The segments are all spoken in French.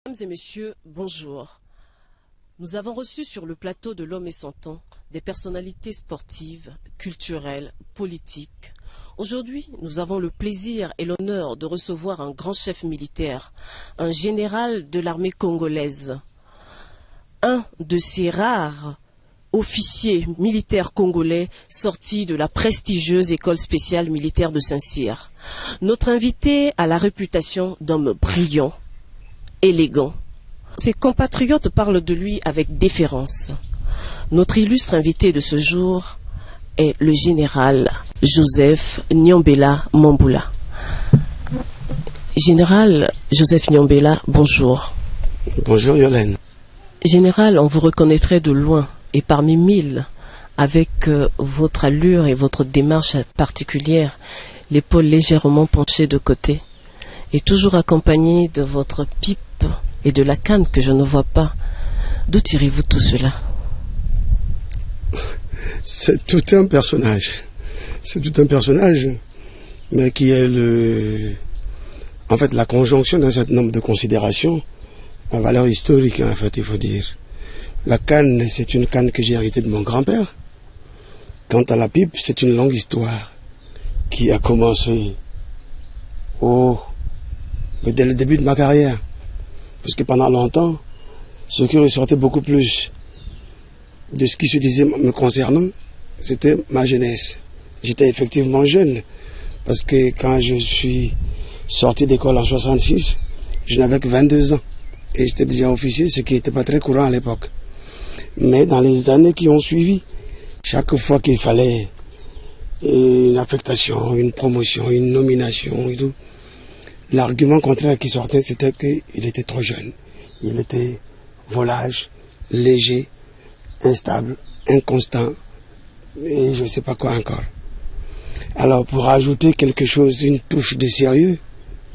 Mesdames et messieurs, bonjour. Nous avons reçu sur le plateau de L'Homme et son temps des personnalités sportives, culturelles, politiques. Aujourd'hui, nous avons le plaisir et l'honneur de recevoir un grand chef militaire, un général de l'armée congolaise, un de ces rares officiers militaires congolais sortis de la prestigieuse école spéciale militaire de Saint-Cyr. Notre invité a la réputation d'homme brillant, élégant. Ses compatriotes parlent de lui avec déférence. Notre illustre invité de ce jour est le général Joseph Nyombela Mambula. Général Joseph Nyombela, bonjour. Bonjour Yolène. Général, on vous reconnaîtrait de loin et parmi mille avec votre allure et votre démarche particulière, l'épaule légèrement penchée de côté et toujours accompagné de votre pipe et de la canne que je ne vois pas. D'où tirez-vous tout cela? C'est tout un personnage. C'est tout un personnage, mais qui est en fait la conjonction d'un certain nombre de considérations en valeur historique, en fait, il faut dire. La canne, c'est une canne que j'ai héritée de mon grand-père. Quant à la pipe, c'est une longue histoire qui a commencé dès le début de ma carrière. Parce que pendant longtemps, ce qui ressortait beaucoup plus de ce qui se disait me concernant, c'était ma jeunesse. J'étais effectivement jeune, parce que quand je suis sorti d'école en 66, je n'avais que 22 ans. Et j'étais déjà officier, ce qui n'était pas très courant à l'époque. Mais dans les années qui ont suivi, chaque fois qu'il fallait une affectation, une promotion, une nomination et tout, l'argument contraire qui sortait, c'était qu'il était trop jeune. Il était volage, léger, instable, inconstant, et je ne sais pas quoi encore. Alors, pour ajouter quelque chose, une touche de sérieux,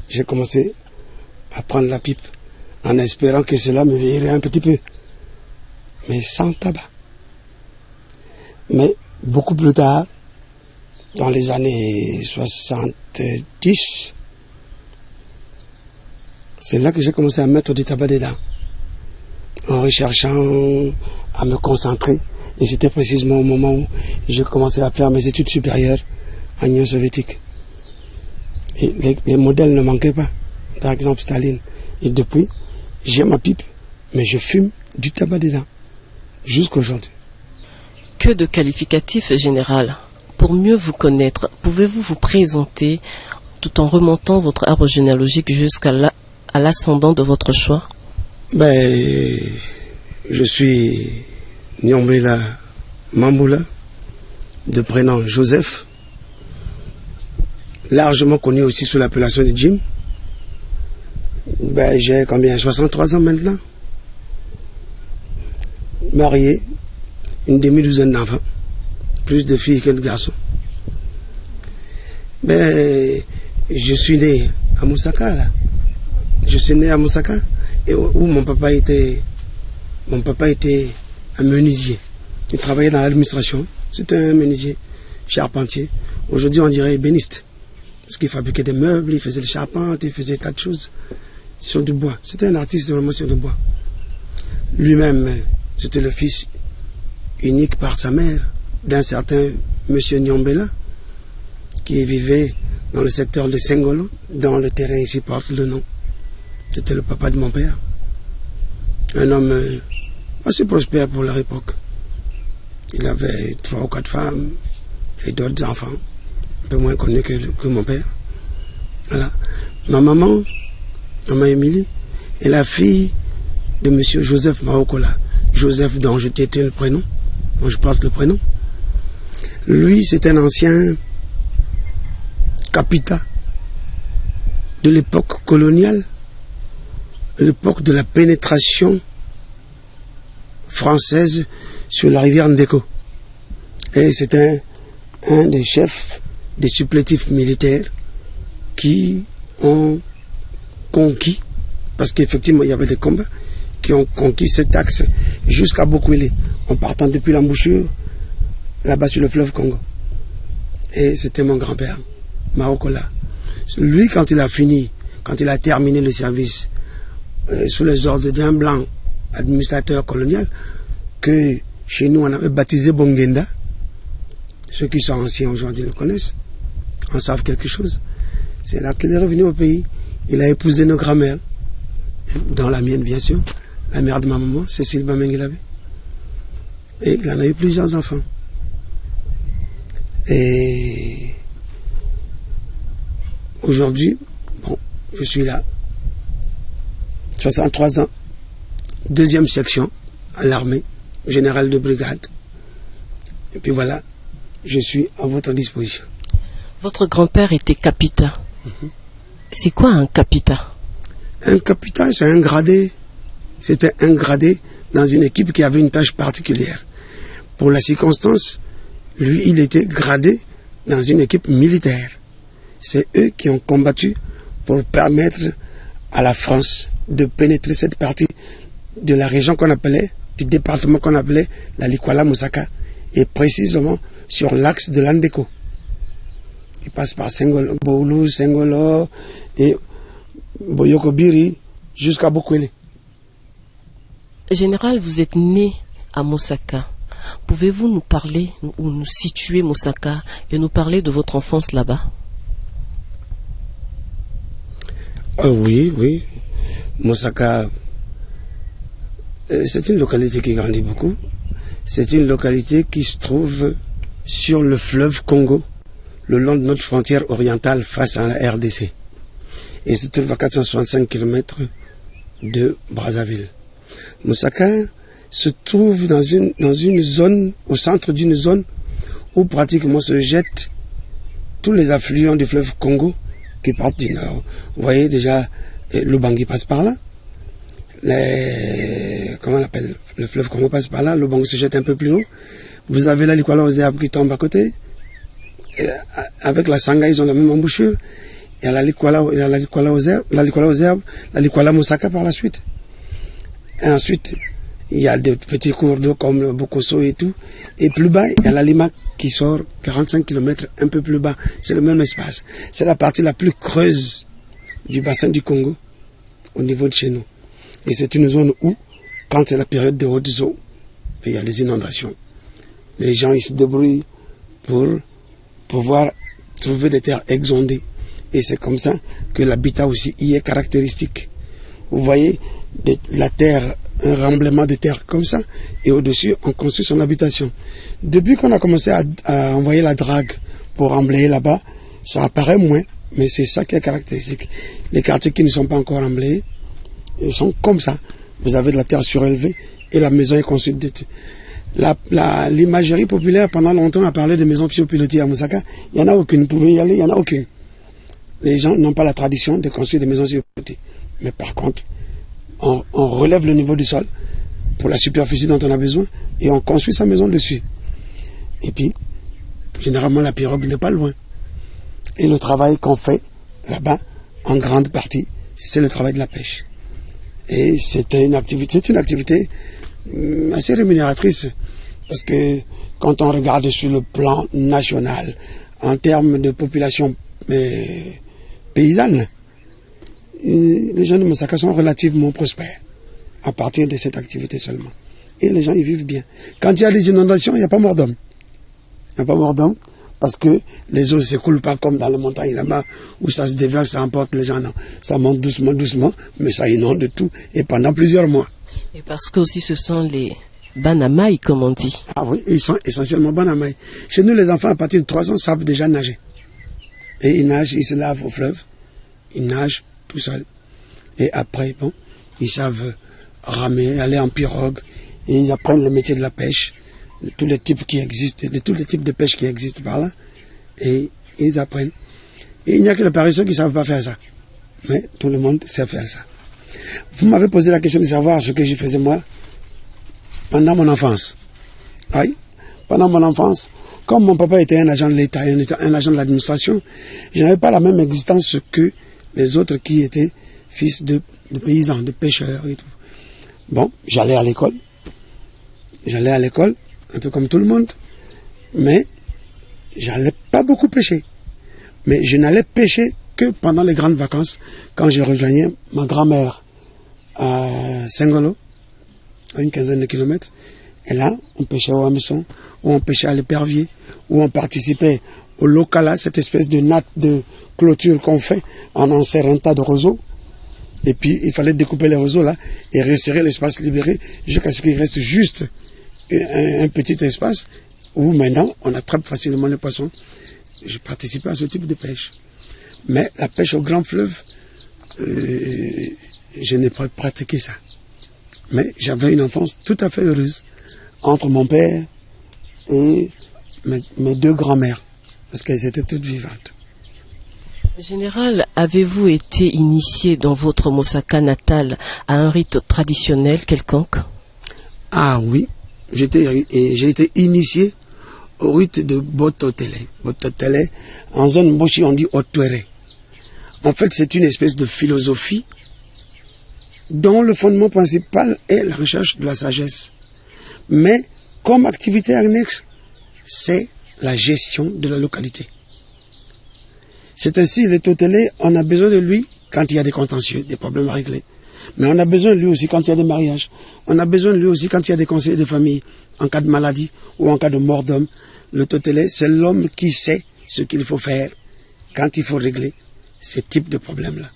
j'ai commencé à prendre la pipe, en espérant que cela me vieillirait un petit peu, mais sans tabac. Mais beaucoup plus tard, dans les années 70, c'est là que j'ai commencé à mettre du tabac dedans, en recherchant à me concentrer. Et c'était précisément au moment où j'ai commencé à faire mes études supérieures en Union soviétique. Et les modèles ne manquaient pas, par exemple Staline. Et depuis, j'ai ma pipe, mais je fume du tabac dedans, jusqu'aujourd'hui. Que de qualificatifs, général. Pour mieux vous connaître, pouvez-vous vous présenter tout en remontant votre arbre généalogique jusqu'à l'ascendant de votre choix? Je suis Nyombela Mambula, de prénom Joseph, largement connu aussi sous l'appellation de Jim. J'ai 63 ans maintenant. Marié, une demi-douzaine d'enfants, plus de filles que de garçons. Je suis né à Moussaka, là. Je suis né à Moussaka, où mon papa était un menuisier. Il travaillait dans l'administration. C'était un menuisier, charpentier. Aujourd'hui, on dirait ébéniste. Parce qu'il fabriquait des meubles, il faisait des charpentes, il faisait tas de choses sur du bois. C'était un artiste vraiment sur du bois. Lui-même, c'était le fils unique par sa mère d'un certain monsieur Nyombela, qui vivait dans le secteur de Sengolo, dont le terrain ici porte le nom. C'était le papa de mon père. Un homme assez prospère pour leur époque. Il avait 3 ou 4 femmes et d'autres enfants, un peu moins connus que mon père. Voilà. Ma maman Émilie, est la fille de M. Joseph Maokola. Joseph dont je t'étais le prénom, dont je porte le prénom. Lui, c'est un ancien capita de l'époque coloniale, l'époque de la pénétration française sur la rivière Ndeko. Et c'est un des chefs des supplétifs militaires qui ont conquis, parce qu'effectivement il y avait des combats, qui ont conquis cet axe jusqu'à Bokwele, en partant depuis l'embouchure, là-bas sur le fleuve Congo. Et c'était mon grand-père, Maokola. Lui, quand il a terminé le service sous les ordres d'un blanc administrateur colonial, que chez nous on avait baptisé Bongenda. Ceux qui sont anciens aujourd'hui le connaissent, en savent quelque chose. C'est là qu'il est revenu au pays. Il a épousé nos grand-mères, dont la mienne bien sûr, la mère de ma maman, Cécile Bamengilabe. Et il en a eu plusieurs enfants. Et aujourd'hui, bon, je suis là, 63 ans, 2e section à l'armée, général de brigade. Et puis voilà, je suis à votre disposition. Votre grand-père était capitaine. C'est quoi un capitaine? Un capitaine, c'est un gradé. C'était un gradé dans une équipe qui avait une tâche particulière. Pour la circonstance, lui, il était gradé dans une équipe militaire. C'est eux qui ont combattu pour permettre à la France de pénétrer cette partie de la région qu'on appelait, du département qu'on appelait la Likwala-Moussaka, et précisément sur l'axe de l'Andeko. Il passe par Boulou, Sengolo et Boyokobiri jusqu'à Bokwele. Général, vous êtes né à Moussaka. Pouvez-vous nous parler ou nous situer Moussaka et nous parler de votre enfance là-bas? Oui. Moussaka, c'est une localité qui grandit beaucoup. C'est une localité qui se trouve sur le fleuve Congo, le long de notre frontière orientale face à la RDC. Et se trouve à 465 km de Brazzaville. Moussaka se trouve dans une zone, au centre d'une zone où pratiquement se jettent tous les affluents du fleuve Congo qui partent du nord. Vous voyez déjà, l'Ubangi passe par là. Comment on appelle? Le fleuve Congo passe par là, l'Ubangi se jette un peu plus haut. Vous avez la Likwala aux herbes qui tombe à côté. Et avec la Sanga, ils ont la même embouchure. Il y a la Likwala aux herbes, la Likwala Moussaka par la suite. Et ensuite, il y a des petits cours d'eau comme le Bokoso et tout. Et plus bas, il y a la Lima qui sort 45 km un peu plus bas. C'est le même espace. C'est la partie la plus creuse du bassin du Congo au niveau de chez nous. Et c'est une zone où, quand c'est la période de hautes eaux, il y a des inondations. Les gens ils se débrouillent pour pouvoir trouver des terres exondées. Et c'est comme ça que l'habitat aussi y est caractéristique. Vous voyez, la terre, un remblaiement de terre comme ça, et au-dessus, on construit son habitation. Depuis qu'on a commencé à envoyer la drague pour remblayer là-bas, ça apparaît moins, mais c'est ça qui est caractéristique. Les quartiers qui ne sont pas encore remblayés, ils sont comme ça. Vous avez de la terre surélevée et la maison est construite dessus. L'imagerie populaire, pendant longtemps, a parlé de maisons psychopilotées à Moussaka. Il n'y en a aucune. Vous pouvez y aller, il n'y en a aucune. Les gens n'ont pas la tradition de construire des maisons psychopilotées. Mais par contre, on relève le niveau du sol pour la superficie dont on a besoin et on construit sa maison dessus. Et puis, généralement, la pirogue n'est pas loin. Et le travail qu'on fait là-bas, en grande partie, c'est le travail de la pêche. Et c'est une activité assez rémunératrice. Parce que quand on regarde sur le plan national, en termes de population paysanne, les gens de Moussaka sont relativement prospères à partir de cette activité seulement. Et les gens y vivent bien. Quand il y a des inondations, il n'y a pas mort d'homme. Il n'y a pas mort d'homme parce que les eaux ne s'écoulent pas comme dans les montagnes là-bas où ça se déverse, ça emporte les gens. Non. Ça monte doucement, mais ça inonde tout et pendant plusieurs mois. Et parce que aussi ce sont les Banamaï, comme on dit. Ah oui, ils sont essentiellement Banamaï. Chez nous, les enfants à partir de 3 ans savent déjà nager. Et ils nagent, ils se lavent au fleuve, ils nagent tout seuls. Et après, bon, ils savent ramer, aller en pirogue, et ils apprennent le métier de la pêche, de tous les types qui existent, de tous les types de pêche qui existent par là, et ils apprennent. Et il n'y a que les paresseux qui ne savent pas faire ça. Mais tout le monde sait faire ça. Vous m'avez posé la question de savoir ce que je faisais moi pendant mon enfance. Oui, pendant mon enfance, comme mon papa était un agent de l'État, un agent de l'administration, je n'avais pas la même existence que les autres qui étaient fils de paysans, de pêcheurs et tout. Bon, j'allais à l'école, un peu comme tout le monde, mais j'allais pas beaucoup pêcher. Mais je n'allais pêcher que pendant les grandes vacances, quand je rejoignais ma grand-mère à Sengolo, à une quinzaine de kilomètres. Et là, on pêchait au hameçon, ou on pêchait à l'épervier, ou on participait au locala, cette espèce de natte de clôture qu'on fait en enserrant un tas de roseaux. Et puis, il fallait découper les roseaux là et resserrer l'espace libéré jusqu'à ce qu'il reste juste un petit espace où maintenant on attrape facilement les poissons. Je participais à ce type de pêche. Mais la pêche au grand fleuve, je n'ai pas pratiqué ça. Mais j'avais une enfance tout à fait heureuse entre mon père et mes deux grands-mères, parce qu'elles étaient toutes vivantes. Général, avez-vous été initié dans votre Mosaka natal à un rite traditionnel quelconque? Ah oui, j'ai été initié au rite de Bototele. Bototele, en zone Boshi, on dit Otwere. En fait, c'est une espèce de philosophie dont le fondement principal est la recherche de la sagesse. Mais comme activité annexe, c'est la gestion de la localité. C'est ainsi, le Totele, on a besoin de lui quand il y a des contentieux, des problèmes à régler. Mais on a besoin de lui aussi quand il y a des mariages. On a besoin de lui aussi quand il y a des conseillers de famille, en cas de maladie ou en cas de mort d'homme. Le Totele, c'est l'homme qui sait ce qu'il faut faire quand il faut régler ce type de problème-là.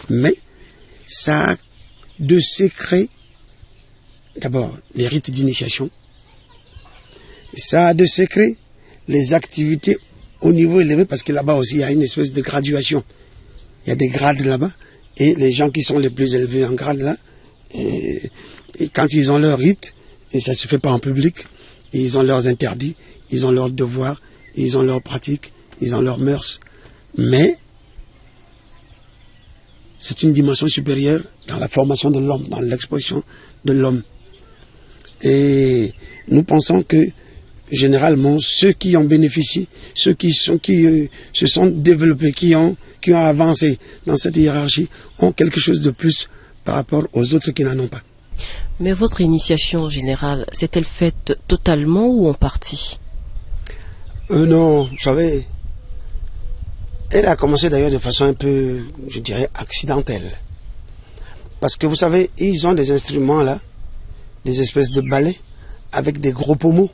Mais ça a de secrets, d'abord les rites d'initiation, ça a de secrets les activités au niveau élevé, parce que là-bas aussi il y a une espèce de graduation. Il y a des grades là-bas, et les gens qui sont les plus élevés en grade là, et quand ils ont leur rite, et ça ne se fait pas en public, ils ont leurs interdits, ils ont leurs devoirs, ils ont leurs pratiques, ils ont leurs mœurs. Mais c'est une dimension supérieure dans la formation de l'homme, dans l'exposition de l'homme. Et nous pensons que généralement, ceux qui en bénéficient, ceux qui se sont développés, qui ont avancé dans cette hiérarchie, ont quelque chose de plus par rapport aux autres qui n'en ont pas. Mais votre initiation générale, s'est-elle faite totalement ou en partie? Non, vous savez, elle a commencé d'ailleurs de façon un peu, je dirais, accidentelle. Parce que vous savez, ils ont des instruments là, des espèces de balais, avec des gros pommeaux,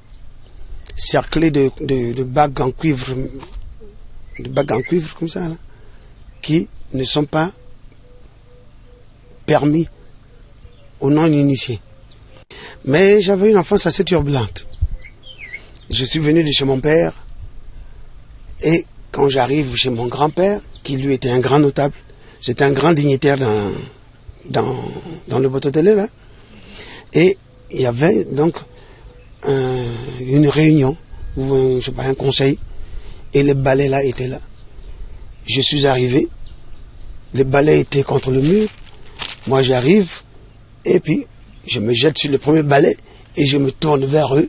cerclés de bagues en cuivre, comme ça, là, qui ne sont pas permis aux non-initiés. Mais j'avais une enfance assez turbulente. Je suis venu de chez mon père, et quand j'arrive chez mon grand-père, qui lui était un grand notable, c'était un grand dignitaire dans le Bototele, là, et il y avait donc une réunion, ou un conseil, et les balais là étaient là. Je suis arrivé, les balais étaient contre le mur, moi j'arrive, et puis je me jette sur le premier balai, et je me tourne vers eux,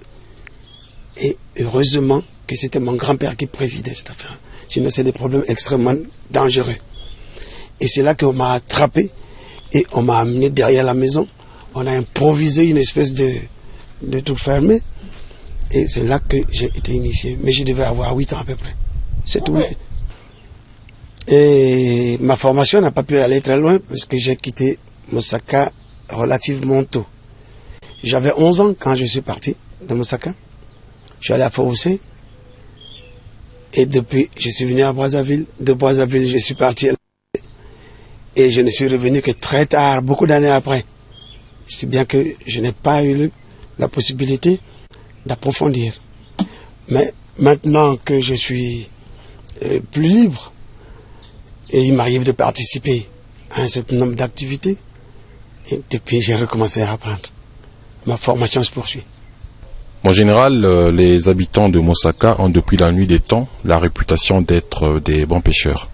et heureusement que c'était mon grand-père qui présidait cette affaire. Sinon c'est des problèmes extrêmement dangereux. Et c'est là qu'on m'a attrapé, et on m'a amené derrière la maison, on a improvisé une espèce de truc fermé, et c'est là que j'ai été initié. Mais je devais avoir 8 ans à peu près. C'est tout. Et ma formation n'a pas pu aller très loin parce que j'ai quitté Mosaka relativement tôt. J'avais 11 ans quand je suis parti de Mosaka. Je suis allé à Fort-Roussé. Et depuis, je suis venu à Brazzaville. De Brazzaville, je suis parti à et je ne suis revenu que très tard, beaucoup d'années après. C'est bien que je n'ai pas eu la possibilité d'approfondir. Mais maintenant que je suis plus libre, et il m'arrive de participer à un certain nombre d'activités, et depuis j'ai recommencé à apprendre. Ma formation se poursuit. En général, les habitants de Mosaka ont depuis la nuit des temps la réputation d'être des bons pêcheurs.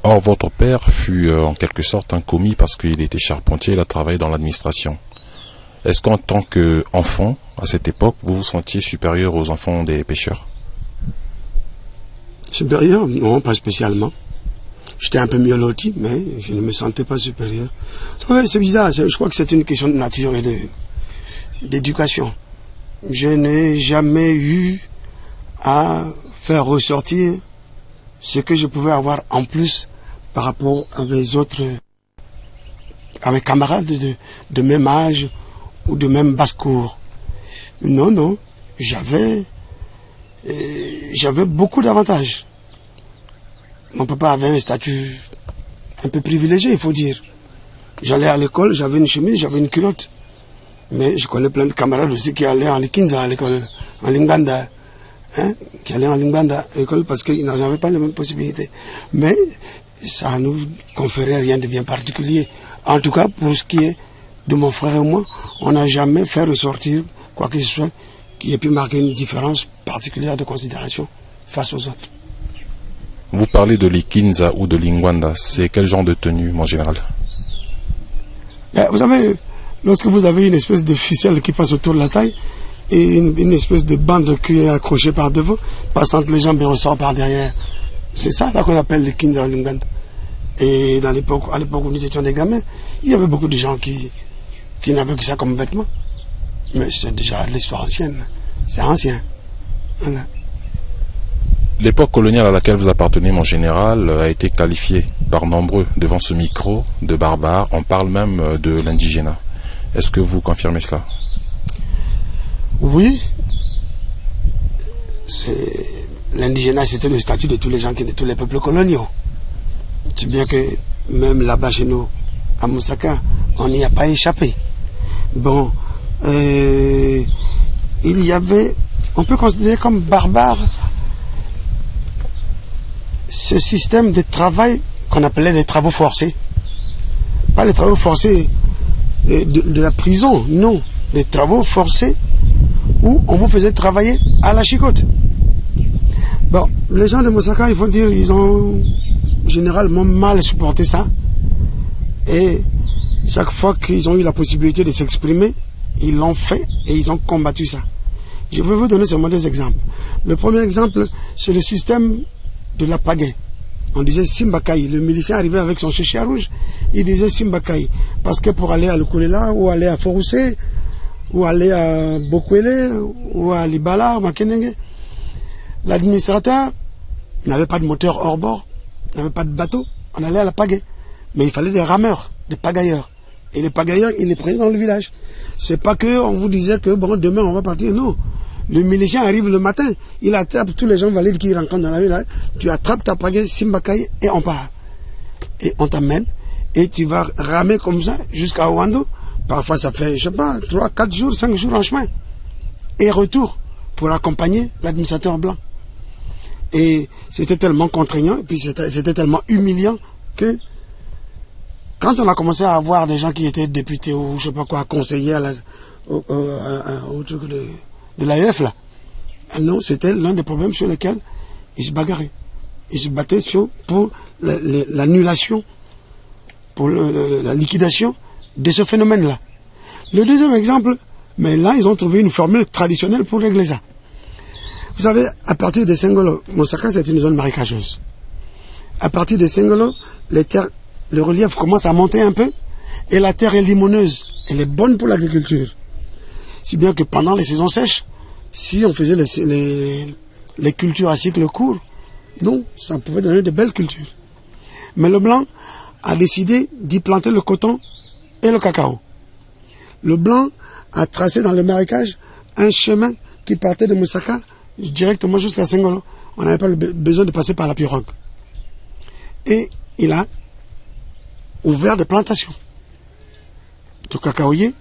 Or, votre père fut en quelque sorte un commis parce qu'il était charpentier, il a travaillé dans l'administration. Est-ce qu'en tant qu'enfant, à cette époque, vous vous sentiez supérieur aux enfants des pêcheurs? Supérieur? Non, pas spécialement. J'étais un peu mieux loti, mais je ne me sentais pas supérieur. C'est bizarre, je crois que c'est une question de nature et d'éducation. Je n'ai jamais eu à faire ressortir ce que je pouvais avoir en plus par rapport à mes autres avec camarades de même âge ou de même basse-cour. Non, non, j'avais beaucoup d'avantages. Mon papa avait un statut un peu privilégié, il faut dire. J'allais à l'école, j'avais une chemise, j'avais une culotte. Mais je connais plein de camarades aussi qui allaient en Likinza, à l'école, en Linganda. Hein, qui allaient en Linganda à l'école parce qu'ils n'avaient pas les mêmes possibilités. Mais ça ne nous conférait rien de bien particulier. En tout cas, pour ce qui est de mon frère et moi, on n'a jamais fait ressortir quoi que ce soit qui ait pu marquer une différence particulière de considération face aux autres. Vous parlez de Likinza ou de Lingwanda, c'est quel genre de tenue en général? Vous savez, lorsque vous avez une espèce de ficelle qui passe autour de la taille et une espèce de bande qui est accrochée par devant, passant entre les jambes et ressort par derrière, c'est ça là qu'on appelle Likinza ou Lingwanda. Et à l'époque où nous étions des gamins, il y avait beaucoup de gens qui n'avaient que ça comme vêtements. Mais c'est déjà l'histoire ancienne, c'est ancien. Voilà. L'époque coloniale à laquelle vous appartenez, mon général, a été qualifiée par nombreux devant ce micro de barbare. On parle même de l'indigénat. Est-ce que vous confirmez cela? Oui. L'indigénat, c'était le statut de tous les gens, de tous les peuples coloniaux. C'est bien que même là-bas chez nous, à Moussaka, on n'y a pas échappé. Bon, il y avait, on peut considérer comme barbare ce système de travail qu'on appelait les travaux forcés. Pas les travaux forcés de la prison, non. Les travaux forcés où on vous faisait travailler à la chicotte. Bon, les gens de Moussaka, il faut dire, ils ont généralement mal supporté ça. Et chaque fois qu'ils ont eu la possibilité de s'exprimer, ils l'ont fait et ils ont combattu ça. Je vais vous donner seulement des exemples. Le premier exemple, c'est le système de la pagaie. On disait Simbakaï. Le milicien arrivait avec son chéchia rouge, il disait Simbakaï. Parce que pour aller à Lukulela, ou aller à Foroussé, ou aller à Bokwele, ou à Libala, ou à Makenenge, l'administrateur n'avait pas de moteur hors bord, n'avait pas de bateau, on allait à la pagaie. Mais il fallait des rameurs, des pagailleurs. Et les pagailleurs, ils les prenaient dans le village. C'est pas que on vous disait que bon, demain on va partir, non. Le milicien arrive le matin, il attrape tous les gens valides qu'il rencontre dans la rue, là, tu attrapes ta pagaie, Simbakaï, et on part. Et on t'amène, et tu vas ramer comme ça jusqu'à Ouando. Parfois ça fait, je sais pas, 3, 4 jours, 5 jours en chemin. Et retour pour accompagner l'administrateur blanc. Et c'était tellement contraignant, et puis c'était tellement humiliant que quand on a commencé à avoir des gens qui étaient députés ou je sais pas quoi, conseillers au truc de l'AEF là, non, c'était l'un des problèmes sur lesquels ils se bagarraient. Ils se battaient pour l'annulation, pour la liquidation de ce phénomène-là. Le deuxième exemple, mais là, ils ont trouvé une formule traditionnelle pour régler ça. Vous savez, à partir de Sengolo, Moussaka, c'est une zone marécageuse. À partir de Sengolo, le relief commence à monter un peu et la terre est limoneuse. Elle est bonne pour l'agriculture. Si bien que pendant les saisons sèches, si on faisait les cultures à cycle court, non, ça pouvait donner de belles cultures. Mais le blanc a décidé d'y planter le coton et le cacao. Le blanc a tracé dans le marécage un chemin qui partait de Moussaka directement jusqu'à Sengolo. On n'avait pas besoin de passer par la pirogue. Et il a ouvert des plantations de cacaoyers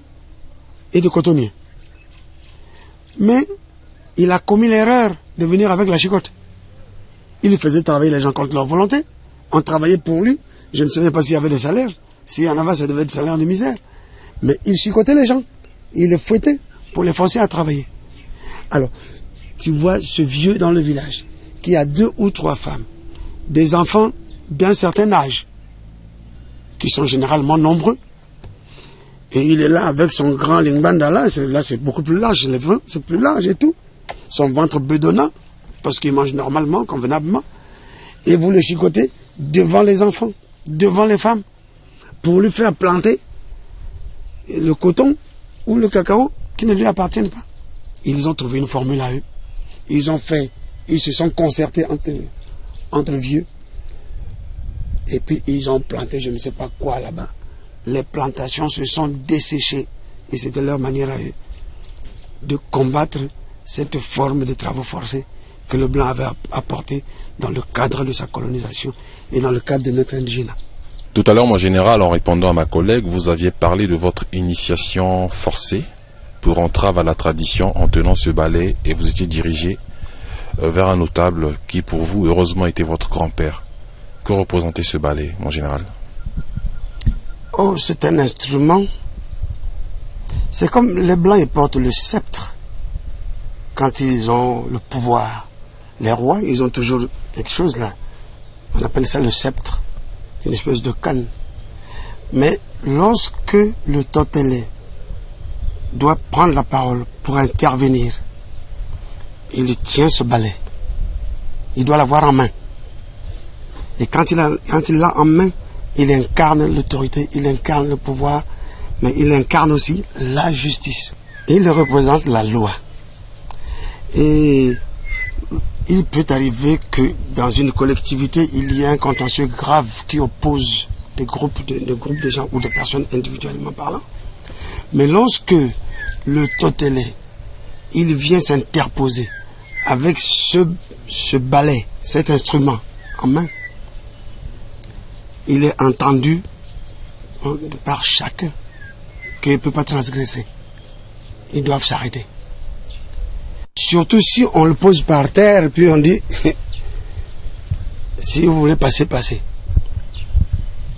et de cotonniers. Mais il a commis l'erreur de venir avec la chicotte. Il faisait travailler les gens contre leur volonté. On travaillait pour lui. Je ne savais pas s'il y avait des salaires. S'il y en avait, ça devait être des salaires de misère. Mais il chicotait les gens. Il les fouettait pour les forcer à travailler. Alors, tu vois ce vieux dans le village qui a 2 ou 3 femmes, des enfants d'un certain âge, qui sont généralement nombreux. Et il est là avec son grand lingbanda là c'est beaucoup plus large, les vins, c'est plus large et tout. Son ventre bedonnant, parce qu'il mange normalement, convenablement. Et vous le chicotez devant les enfants, devant les femmes, pour lui faire planter le coton ou le cacao qui ne lui appartiennent pas. Ils ont trouvé une formule à eux. Ils se sont concertés entre vieux. Et puis ils ont planté je ne sais pas quoi là-bas. les plantations se sont desséchées. Et c'était leur manière à eux de combattre cette forme de travaux forcés que le blanc avait apporté dans le cadre de sa colonisation et dans le cadre de notre indigénat. Tout à l'heure, mon général, en répondant à ma collègue, vous aviez parlé de votre initiation forcée pour entrave à la tradition en tenant ce balai et vous étiez dirigé vers un notable qui, pour vous, heureusement, était votre grand-père. Que représentait ce balai, mon général? Oh, c'est un instrument. C'est comme les Blancs, ils portent le sceptre quand ils ont le pouvoir. Les rois, ils ont toujours quelque chose là. On appelle ça le sceptre, une espèce de canne. Mais lorsque le totelé doit prendre la parole pour intervenir, il tient ce balai. Il doit l'avoir en main. Et quand il l'a en main, il incarne l'autorité, il incarne le pouvoir, mais il incarne aussi la justice. Il représente la loi. Et il peut arriver que dans une collectivité, il y ait un contentieux grave qui oppose des groupes de gens ou de personnes individuellement parlant. Mais lorsque le totelé, il vient s'interposer avec ce balai, cet instrument en main, il est entendu par chacun qu'il ne peut pas transgresser. Ils doivent s'arrêter. Surtout si on le pose par terre et puis on dit si vous voulez passer, passez.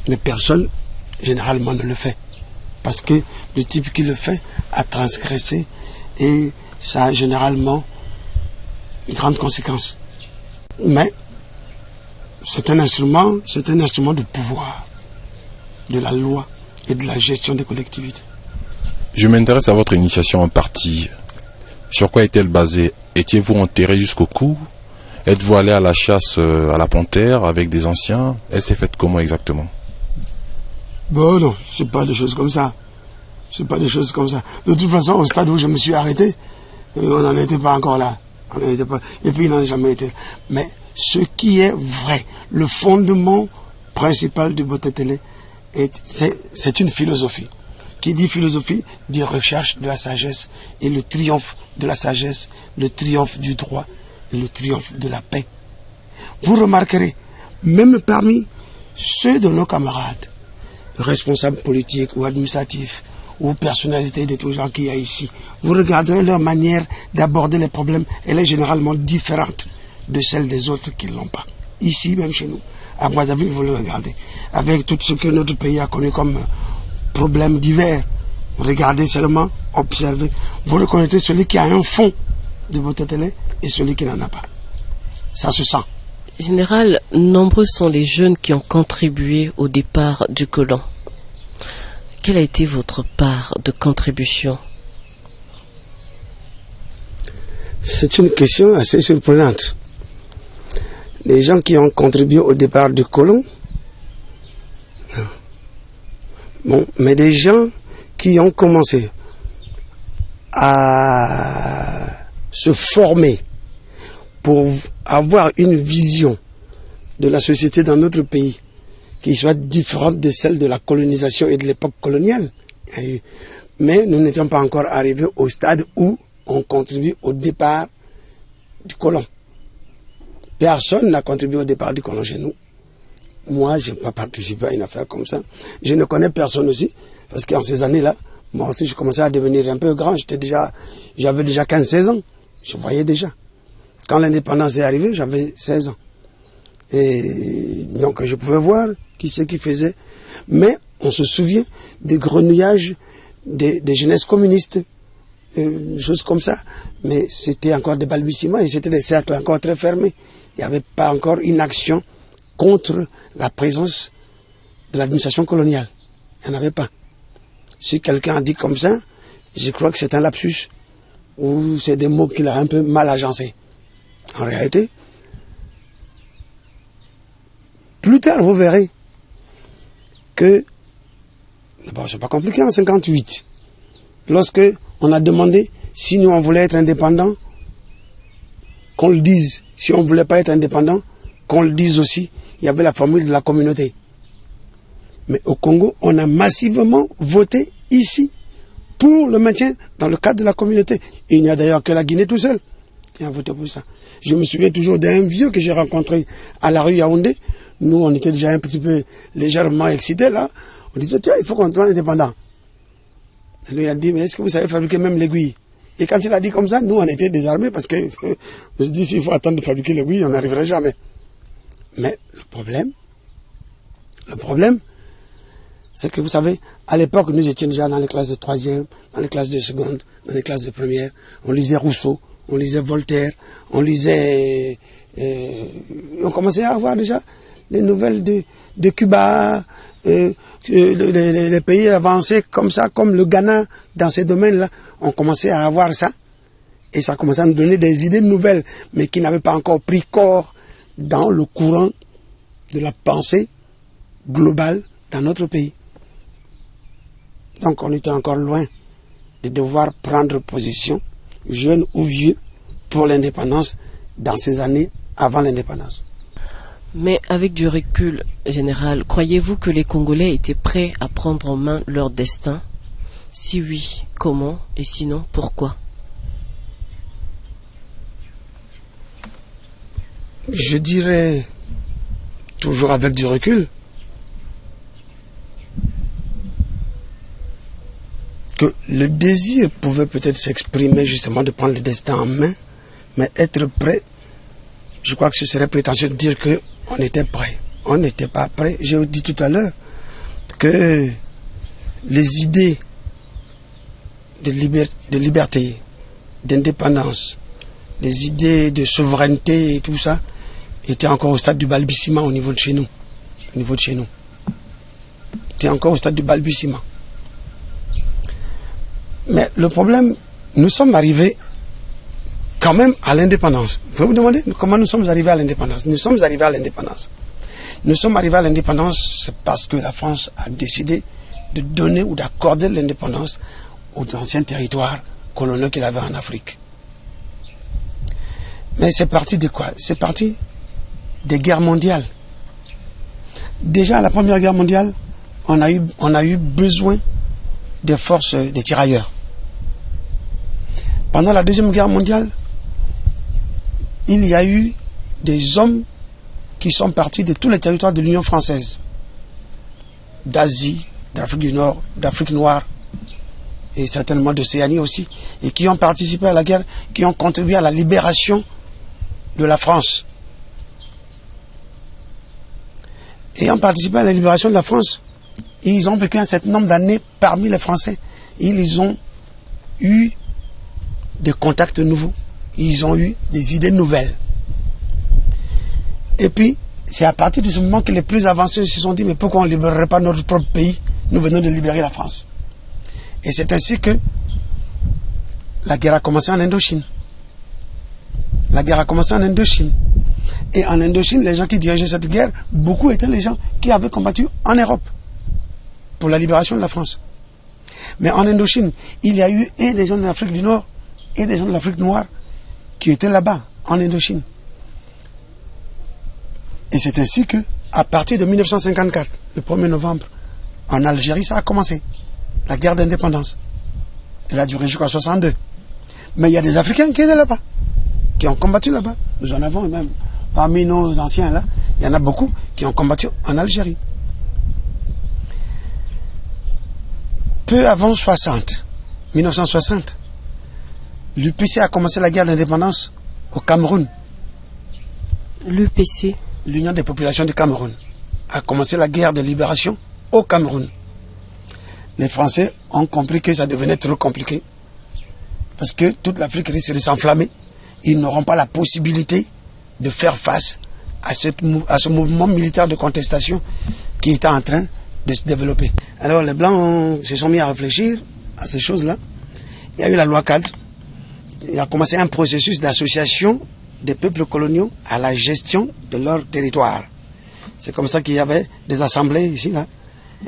Mais personne généralement ne le fait. Parce que le type qui le fait a transgressé et ça a généralement une grande conséquence. Mais c'est un instrument de pouvoir, de la loi et de la gestion des collectivités. Je m'intéresse à votre initiation en partie. Sur quoi est-elle basée? Étiez-vous enterré jusqu'au cou? Êtes-vous allé à la chasse à la panthère avec des anciens? Elle s'est faite comment exactement? Bon, non, c'est pas des choses comme ça. C'est pas des choses comme ça. De toute façon, au stade où je me suis arrêté, on n'en était pas encore là. On n'en était pas. Et puis, il n'en a jamais été. Mais ce qui est vrai, le fondement principal du Botetele, c'est une philosophie. Qui dit philosophie, dit recherche de la sagesse et le triomphe de la sagesse, le triomphe du droit et le triomphe de la paix. Vous remarquerez, même parmi ceux de nos camarades, responsables politiques ou administratifs, ou personnalités de tous gens qu'il y a ici, vous regarderez leur manière d'aborder les problèmes, elle est généralement différente de celle des autres qui ne l'ont pas. Ici, même chez nous, à Brazzaville, vous le regardez, avec tout ce que notre pays a connu comme problèmes divers, regardez seulement, observez, vous reconnaîtrez celui qui a un fond de Botetele et celui qui n'en a pas. Ça se sent. Général, nombreux sont les jeunes qui ont contribué au départ du colon. Quelle a été votre part de contribution? C'est une question assez surprenante. Les gens qui ont contribué au départ du colon, bon, mais des gens qui ont commencé à se former pour avoir une vision de la société dans notre pays qui soit différente de celle de la colonisation et de l'époque coloniale. Mais nous n'étions pas encore arrivés au stade où on contribue au départ du colon. Personne n'a contribué au départ du colon chez nous. Moi, je n'ai pas participé à une affaire comme ça. Je ne connais personne aussi, parce qu'en ces années-là, moi aussi, je commençais à devenir un peu grand. J'avais déjà 15-16 ans. Je voyais déjà. Quand l'indépendance est arrivée, j'avais 16 ans. Et donc, je pouvais voir qui c'est qui faisait. Mais on se souvient des grenouillages des jeunesses communistes, des choses comme ça. Mais c'était encore des balbutiements et c'était des cercles encore très fermés. Il n'y avait pas encore une action contre la présence de l'administration coloniale. Il n'y en avait pas. Si quelqu'un a dit comme ça, je crois que c'est un lapsus ou c'est des mots qu'il a un peu mal agencés. En réalité, plus tard, vous verrez que, d'abord, c'est pas compliqué en 58. Lorsque on a demandé si nous on voulait être indépendants, qu'on le dise. Si on ne voulait pas être indépendant, qu'on le dise aussi. Il y avait la formule de la communauté. Mais au Congo, on a massivement voté ici pour le maintien dans le cadre de la communauté. Il n'y a d'ailleurs que la Guinée tout seul qui a voté pour ça. Je me souviens toujours d'un vieux que j'ai rencontré à la rue Yaoundé. Nous, on était déjà un petit peu légèrement excités là. On disait, tiens, il faut qu'on soit indépendant. Et lui a dit, mais est-ce que vous savez fabriquer même l'aiguille? Et quand il a dit comme ça, nous, on était désarmés parce que je dis, s'il faut attendre de fabriquer l'aiguille, on n'arriverait jamais. Mais le problème, c'est que vous savez, à l'époque, nous étions déjà dans les classes de 3e, dans les classes de seconde, dans les classes de première. On lisait Rousseau, on lisait Voltaire, on lisait... on commençait à avoir déjà les nouvelles de Cuba, les pays avancés comme ça, comme le Ghana, dans ces domaines-là. On commençait à avoir ça. Et ça commençait à nous donner des idées nouvelles, mais qui n'avaient pas encore pris corps dans le courant de la pensée globale dans notre pays. Donc on était encore loin de devoir prendre position, jeune ou vieux, pour l'indépendance dans ces années avant l'indépendance. Mais avec du recul, général, croyez-vous que les Congolais étaient prêts à prendre en main leur destin? Si oui, comment? Et sinon, pourquoi? Je dirais, toujours avec du recul, que le désir pouvait peut-être s'exprimer justement de prendre le destin en main, mais être prêt, je crois que ce serait prétentieux de dire qu'on était prêt. On n'était pas prêt. J'ai dit tout à l'heure que les idées de liberté, d'indépendance, les idées de souveraineté et tout ça étaient encore au stade du balbutiement au niveau de chez nous. Étaient encore au stade du balbutiement. Mais le problème, nous sommes arrivés quand même à l'indépendance. Vous pouvez vous demander comment nous sommes arrivés à l'indépendance? Nous sommes arrivés à l'indépendance. Nous sommes arrivés à l'indépendance, c'est parce que la France a décidé de donner ou d'accorder l'indépendance aux anciens territoires coloniaux qu'il avait en Afrique. Mais c'est parti de quoi? C'est parti des guerres mondiales. Déjà à la Première Guerre mondiale, on a eu besoin des forces des tirailleurs. Pendant la Deuxième Guerre mondiale, il y a eu des hommes qui sont partis de tous les territoires de l'Union française, d'Asie, d'Afrique du Nord, d'Afrique noire, et certainement d'Océanie aussi, et qui ont participé à la guerre, qui ont contribué à la libération de la France. Ayant participé à la libération de la France, ils ont vécu un certain nombre d'années parmi les Français. Ils ont eu des contacts nouveaux. Ils ont eu des idées nouvelles. Et puis, c'est à partir de ce moment que les plus avancés se sont dit, mais pourquoi on ne libérerait pas notre propre pays? Nous venons de libérer la France. Et c'est ainsi que la guerre a commencé en Indochine. Et en Indochine, les gens qui dirigeaient cette guerre, beaucoup étaient les gens qui avaient combattu en Europe pour la libération de la France. Mais en Indochine, il y a eu et des gens de l'Afrique du Nord et des gens de l'Afrique noire qui étaient là-bas, en Indochine. Et c'est ainsi que, à partir de 1954, le 1er novembre, en Algérie, ça a commencé. La guerre d'indépendance. Elle a duré jusqu'à 1962. Mais il y a des Africains qui étaient là-bas, qui ont combattu là-bas. Nous en avons même, parmi nos anciens là, il y en a beaucoup qui ont combattu en Algérie. Peu avant 1960, l'UPC a commencé la guerre d'indépendance au Cameroun. L'UPC, l'Union des populations du Cameroun, a commencé la guerre de libération au Cameroun. Les Français ont compris que ça devenait trop compliqué, parce que toute l'Afrique risque de s'enflammer. Ils n'auront pas la possibilité de faire face à ce mouvement militaire de contestation qui était en train de se développer. Alors les Blancs se sont mis à réfléchir à ces choses-là. Il y a eu la loi cadre. Il a commencé un processus d'association des peuples coloniaux à la gestion de leur territoire. C'est comme ça qu'il y avait des assemblées ici, là.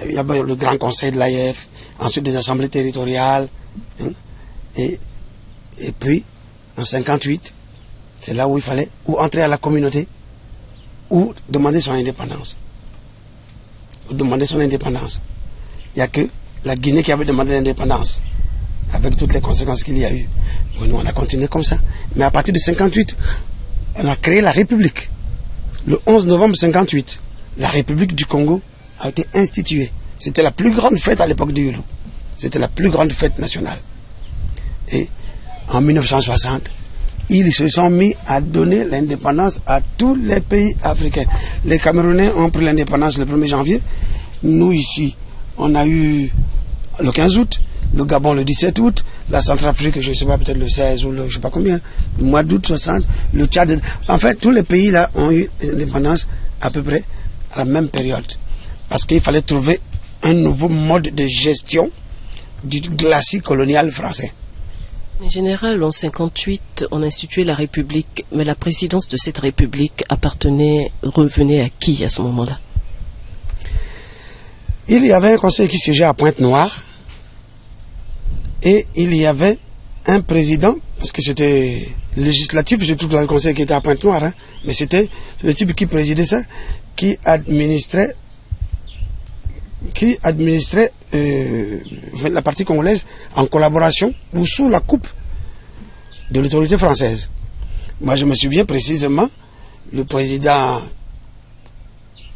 Il y avait le Grand Conseil de l'AIF, ensuite des assemblées territoriales. Et puis, en 1958, c'est là où il fallait ou entrer à la communauté ou demander son indépendance. pour demander son indépendance. Il n'y a que la Guinée qui avait demandé l'indépendance, avec toutes les conséquences qu'il y a eu. Bon, nous, on a continué comme ça. Mais à partir de 1958, on a créé la République. Le 11 novembre 1958, la République du Congo a été instituée. C'était la plus grande fête à l'époque du Yulu. C'était la plus grande fête nationale. Et en 1960, ils se sont mis à donner l'indépendance à tous les pays africains. Les Camerounais ont pris l'indépendance le 1er janvier. Nous, ici, on a eu le 15 août, le Gabon le 17 août, la Centrafrique, je ne sais pas, peut-être le 16 ou le je ne sais pas combien, le mois d'août 60, le Tchad. En fait, tous les pays là ont eu l'indépendance à peu près à la même période. Parce qu'il fallait trouver un nouveau mode de gestion du glacis colonial français. En général, en 1958, on a institué la République, mais la présidence de cette République revenait à qui à ce moment-là? Il y avait un conseil qui siégeait à Pointe-Noire et il y avait un président, parce que c'était législatif, j'ai tout le conseil qui était à Pointe-Noire, hein, mais c'était le type qui présidait ça, qui administrait la partie congolaise en collaboration ou sous la coupe de l'autorité française. Moi, je me souviens précisément, le président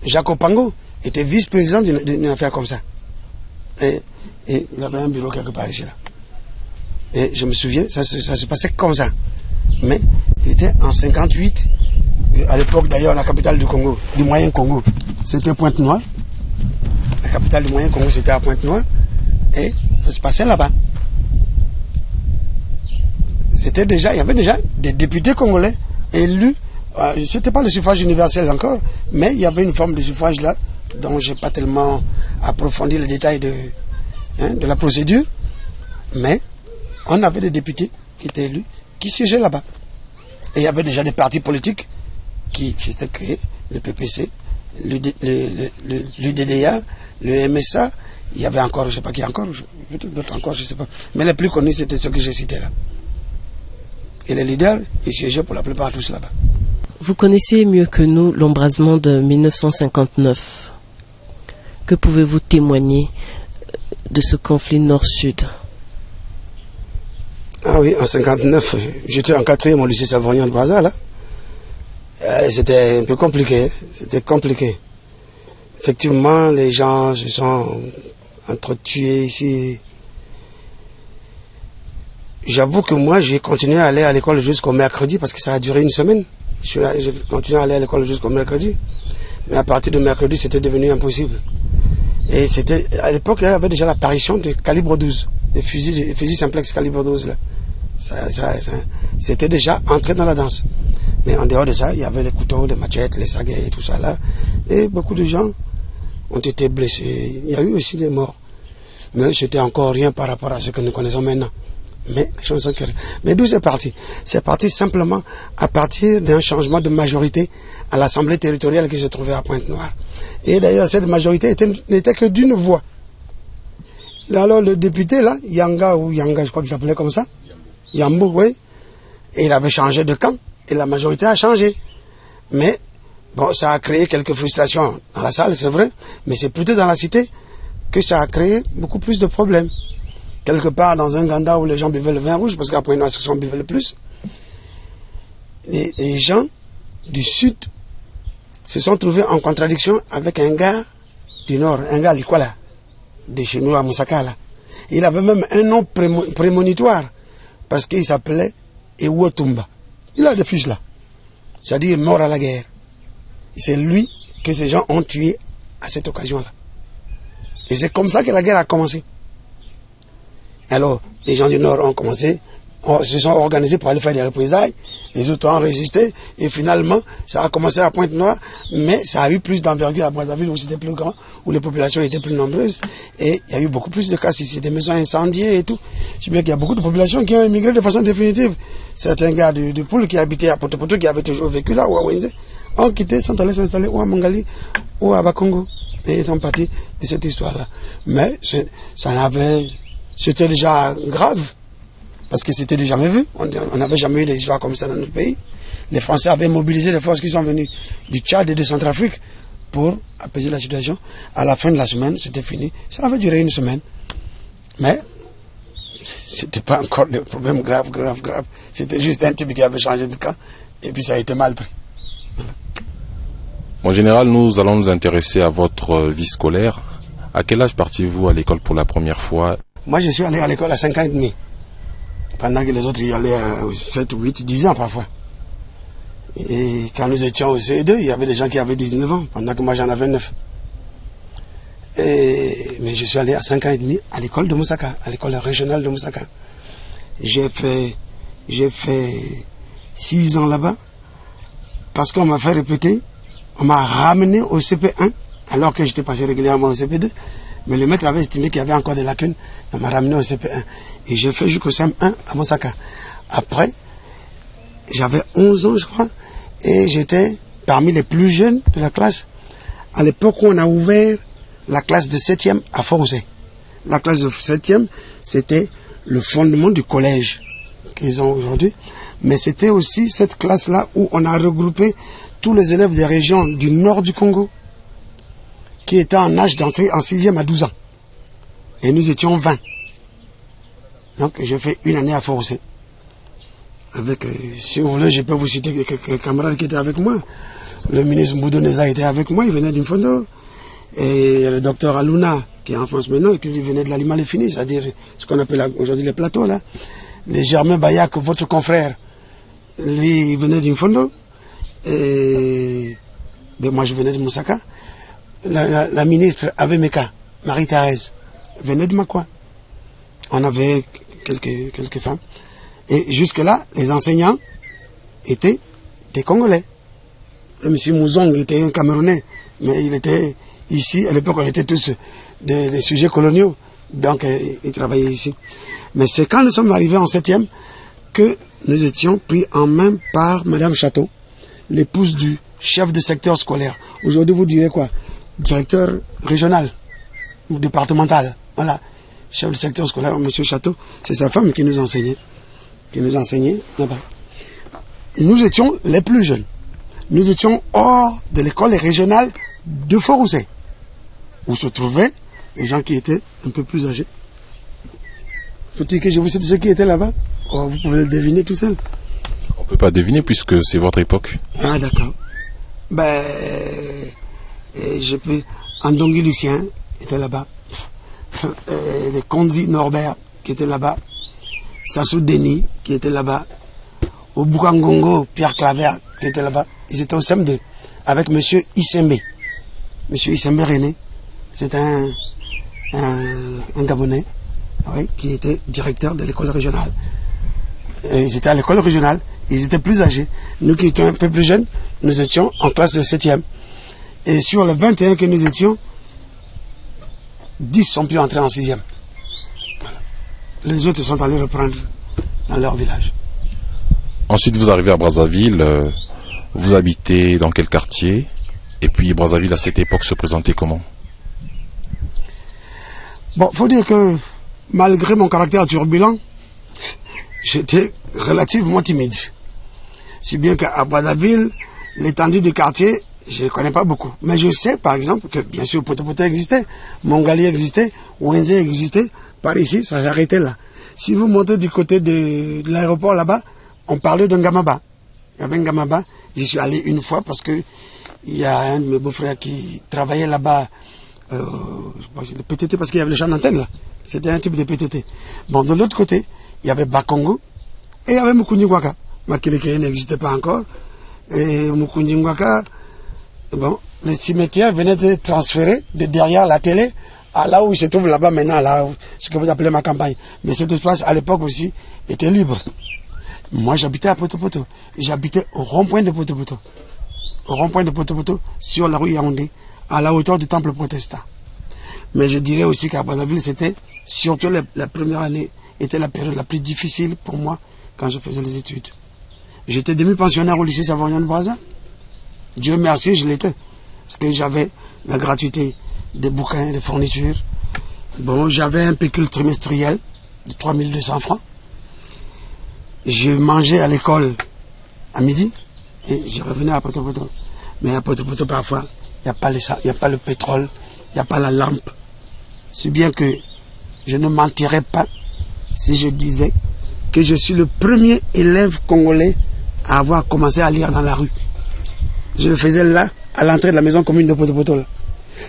Jacques Opango était vice-président d'une affaire comme ça. Et il avait un bureau quelque part ici là. Et je me souviens, ça se passait comme ça. Mais il était en 1958, à l'époque d'ailleurs, la capitale du Congo, du Moyen Congo, c'était Pointe-Noire. La capitale du Moyen Congo, c'était à Pointe-Noire. Et ça se passait là-bas. Il y avait déjà des députés congolais élus. Ce n'était pas le suffrage universel encore, mais il y avait une forme de suffrage là, dont je n'ai pas tellement approfondi les détails de la procédure. Mais on avait des députés qui étaient élus, qui siégeaient là-bas. Et il y avait déjà des partis politiques qui s'étaient créés, le PPC, l'UDDA, le MSA, il y avait encore, je ne sais pas qui encore, d'autres encore, je ne sais pas. Mais les plus connus, c'était ceux que j'ai cités là. Et les leaders, ils siégeaient pour la plupart tous là-bas. Vous connaissez mieux que nous l'embrasement de 1959. Que pouvez-vous témoigner de ce conflit nord-sud? Ah oui, en 1959, j'étais en 4e au lycée Savoignan de Brazza, là. C'était un peu compliqué, c'était compliqué. Effectivement, les gens se sont entretués ici. J'avoue que moi, j'ai continué à aller à l'école jusqu'au mercredi parce que ça a duré une semaine. J'ai continué à aller à l'école jusqu'au mercredi. Mais à partir de mercredi, c'était devenu impossible. Et c'était, à l'époque, il y avait déjà l'apparition de calibre 12, des fusils simplex calibre 12, là. C'était déjà entré dans la danse. Mais en dehors de ça, il y avait les couteaux, les machettes, les saguets et tout ça là. Et beaucoup de gens ont été blessés. Il y a eu aussi des morts. Mais c'était encore rien par rapport à ce que nous connaissons maintenant. Mais d'où c'est parti? C'est parti simplement à partir d'un changement de majorité à l'Assemblée territoriale qui se trouvait à Pointe-Noire. Et d'ailleurs, cette majorité n'était que d'une voix. Alors le député là, Yanga, je crois qu'il s'appelait comme ça, Yambo, oui, et il avait changé de camp, et la majorité a changé. Mais, bon, ça a créé quelques frustrations dans la salle, c'est vrai, mais c'est plutôt dans la cité que ça a créé beaucoup plus de problèmes. Quelque part dans un Ganda où les gens buvaient le vin rouge, parce qu'à Pointe-Noire, c'est ce qu'on buvait le plus. Les gens du sud se sont trouvés en contradiction avec un gars du nord, un gars Likwala, de chez nous à Moussaka, là. Il avait même un nom prémonitoire, parce qu'il s'appelait Ewotumba. Il a des fils là, c'est-à-dire mort à la guerre. C'est lui que ces gens ont tué à cette occasion-là. Et c'est comme ça que la guerre a commencé. Alors, les gens du Nord ont commencé, se sont organisés pour aller faire des représailles, les autres ont résisté, et finalement, ça a commencé à Pointe-Noire, mais ça a eu plus d'envergure à Brazzaville, où c'était plus grand, où les populations étaient plus nombreuses, et il y a eu beaucoup plus de cas ici, des maisons incendiées et tout. Je sais bien qu'il y a beaucoup de populations qui ont émigré de façon définitive. Certains gars de Poule qui habitaient à Potopoto, qui avaient toujours vécu là, ou à Wenze, ont quitté, sont allés s'installer ou à Mangali, ou à Bakongo, et ils sont partis de cette histoire-là. Mais c'était déjà grave, parce que c'était déjà jamais vu. On n'avait jamais eu des histoires comme ça dans notre pays. Les Français avaient mobilisé les forces qui sont venues du Tchad et de Centrafrique pour apaiser la situation. À la fin de la semaine, c'était fini. Ça avait duré une semaine. Mais c'était pas encore des problèmes graves. C'était juste un type qui avait changé de camp. Et puis ça a été mal pris. En général, nous allons nous intéresser à votre vie scolaire. À quel âge partiez-vous à l'école pour la première fois? Moi, je suis allé à l'école à 5 ans et demi. Pendant que les autres y allaient à 7, 8, 10 ans parfois. Et quand nous étions au CE2, il y avait des gens qui avaient 19 ans, pendant que moi j'en avais 9. Mais je suis allé à 5 ans et demi à l'école de Moussaka, à l'école régionale de Moussaka. J'ai fait 6 ans là-bas, parce qu'on m'a fait répéter, on m'a ramené au CP1, alors que j'étais passé régulièrement au CP2, mais le maître avait estimé qu'il y avait encore des lacunes, on m'a ramené au CP1. Et j'ai fait jusqu'au CM1 à Moussaka. Après, j'avais 11 ans, je crois, et j'étais parmi les plus jeunes de la classe. À l'époque où on a ouvert la classe de 7e à Fort-Ouzé. La classe de 7e, c'était le fondement du collège qu'ils ont aujourd'hui. Mais c'était aussi cette classe-là où on a regroupé tous les élèves des régions du nord du Congo qui étaient en âge d'entrer en 6e à 12 ans. Et nous étions 20. Donc j'ai fait une année à Fort-Ouzé. Avec, si vous voulez, je peux vous citer quelques camarades qui étaient avec moi. Le ministre Mboudoneza était avec moi, il venait d'Infondo. Et le docteur Aluna, qui est en France maintenant, qui venait de l'Alima les Finis, c'est-à-dire ce qu'on appelle aujourd'hui les plateaux, là. Les Germain Bayak, votre confrère, lui, il venait d'Infondo. Et ben, moi, je venais de Moussaka. La ministre Avemeka, Marie-Thérèse, venait de Makwa. On avait quelques femmes. Et jusque-là, les enseignants étaient des Congolais. Même si Mouzong était un Camerounais, mais il était ici, à l'époque, on était tous des sujets coloniaux. Donc, ils travaillaient ici. Mais c'est quand nous sommes arrivés en 7e que nous étions pris en main par Madame Château, l'épouse du chef de secteur scolaire. Aujourd'hui, vous direz quoi? Directeur régional ou départemental. Voilà. Chef de secteur scolaire, Monsieur Château, c'est sa femme qui nous enseignait là-bas. Nous étions les plus jeunes. Nous étions hors de l'école régionale de Fort-Ouzé, où se trouvaient les gens qui étaient un peu plus âgés. Faut-il que je vous cite ceux qui étaient là-bas? Oh, vous pouvez le deviner tout seul. On ne peut pas deviner puisque c'est votre époque. Ah, d'accord. Ben, je peux... Andongui Lucien était là-bas. Les Kondi Norbert qui étaient là-bas. Sassou Denis qui était là-bas. Au Bukangongo, Pierre Claver qui était là-bas. Ils étaient au CM2 avec Monsieur Issembe. Monsieur Issembe René, c'était un Gabonais, oui, qui était directeur de l'école régionale. Et ils étaient à l'école régionale, ils étaient plus âgés. Nous qui étions un peu plus jeunes, nous étions en classe de 7e. Et sur les 21 que nous étions, 10 sont pu entrer en 6e. Voilà. Les autres sont allés reprendre dans leur village. Ensuite, vous arrivez à Brazzaville, vous habitez dans quel quartier? Et puis Brazzaville, à cette époque, se présentait comment? Bon, il faut dire que malgré mon caractère turbulent, j'étais relativement timide. Si bien qu'à Brazzaville, l'étendue du quartier, je ne connais pas beaucoup. Mais je sais, par exemple, que bien sûr, Poto existait, Mongali existait, Wenze existait. Par ici, ça s'arrêtait là. Si vous montez du côté de l'aéroport là-bas, on parlait de Ngamaba. Il y avait Ngamaba. J'y suis allé une fois parce que il y a un de mes beaux-frères qui travaillait là-bas, le PTT, parce qu'il y avait le champ d'antenne là. C'était un type de PTT. Bon, de l'autre côté, il y avait Bakongo et il y avait Mukundingwaka. Makileke n'existait pas encore. Et Mukundingwaka, bon, le cimetière venait de transférer de derrière la télé à là où il se trouve là-bas maintenant, là, ce que vous appelez ma campagne. Mais cet espace, à l'époque aussi, était libre. Moi, j'habitais à Poto. J'habitais au rond-point de Poto. Au rond-point de Poto, sur la rue Yaoundé, à la hauteur du temple protestant. Mais je dirais aussi qu'à Brazzaville, c'était, surtout la première année, était la période la plus difficile pour moi quand je faisais les études. J'étais demi-pensionnaire au lycée Savoyard de Brazza. Dieu merci, je l'étais. Parce que j'avais la gratuité des bouquins, des fournitures. Bon, j'avais un pécule trimestriel de 3200 francs. Je mangeais à l'école à midi et je revenais à Poto. Mais à Poto, parfois, il n'y a pas le pétrole, il n'y a pas la lampe. C'est bien que je ne mentirais pas si je disais que je suis le premier élève congolais à avoir commencé à lire dans la rue. Je le faisais là, à l'entrée de la maison commune de Poto-Poto.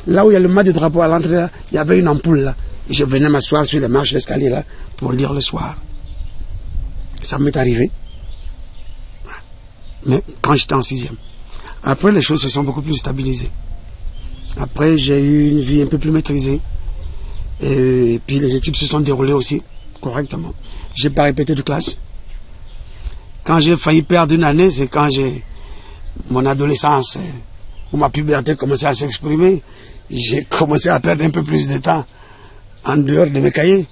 Là où il y a le mât de drapeau à l'entrée, là, il y avait une ampoule là. Et je venais m'asseoir sur les marches d'escalier là pour lire le soir. Ça m'est arrivé. Mais quand j'étais en 6e. Après, les choses se sont beaucoup plus stabilisées. Après, j'ai eu une vie un peu plus maîtrisée. Et puis les études se sont déroulées aussi correctement. Je n'ai pas répété de classe. Quand j'ai failli perdre une année, c'est quand mon adolescence où ma puberté commençait à s'exprimer. J'ai commencé à perdre un peu plus de temps en dehors de mes cahiers.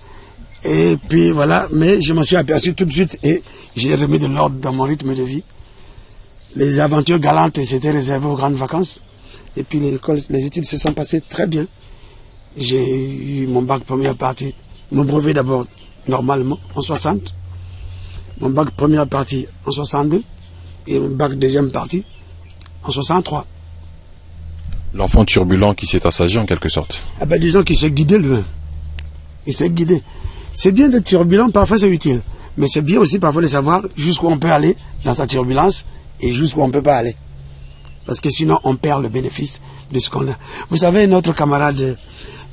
Et puis voilà, mais je m'en suis aperçu tout de suite et j'ai remis de l'ordre dans mon rythme de vie. Les aventures galantes, c'était réservé aux grandes vacances. Et puis les études se sont passées très bien. J'ai eu mon bac première partie, mon brevet d'abord normalement en 60, mon bac première partie en 62 et mon bac deuxième partie en 63. L'enfant turbulent qui s'est assagi en quelque sorte. Ah ben disons qu'il s'est guidé lui-même. Il s'est guidé. C'est bien d'être turbulent, parfois c'est utile. Mais c'est bien aussi parfois de savoir jusqu'où on peut aller dans sa turbulence et jusqu'où on ne peut pas aller. Parce que sinon on perd le bénéfice de ce qu'on a. Vous savez, notre camarade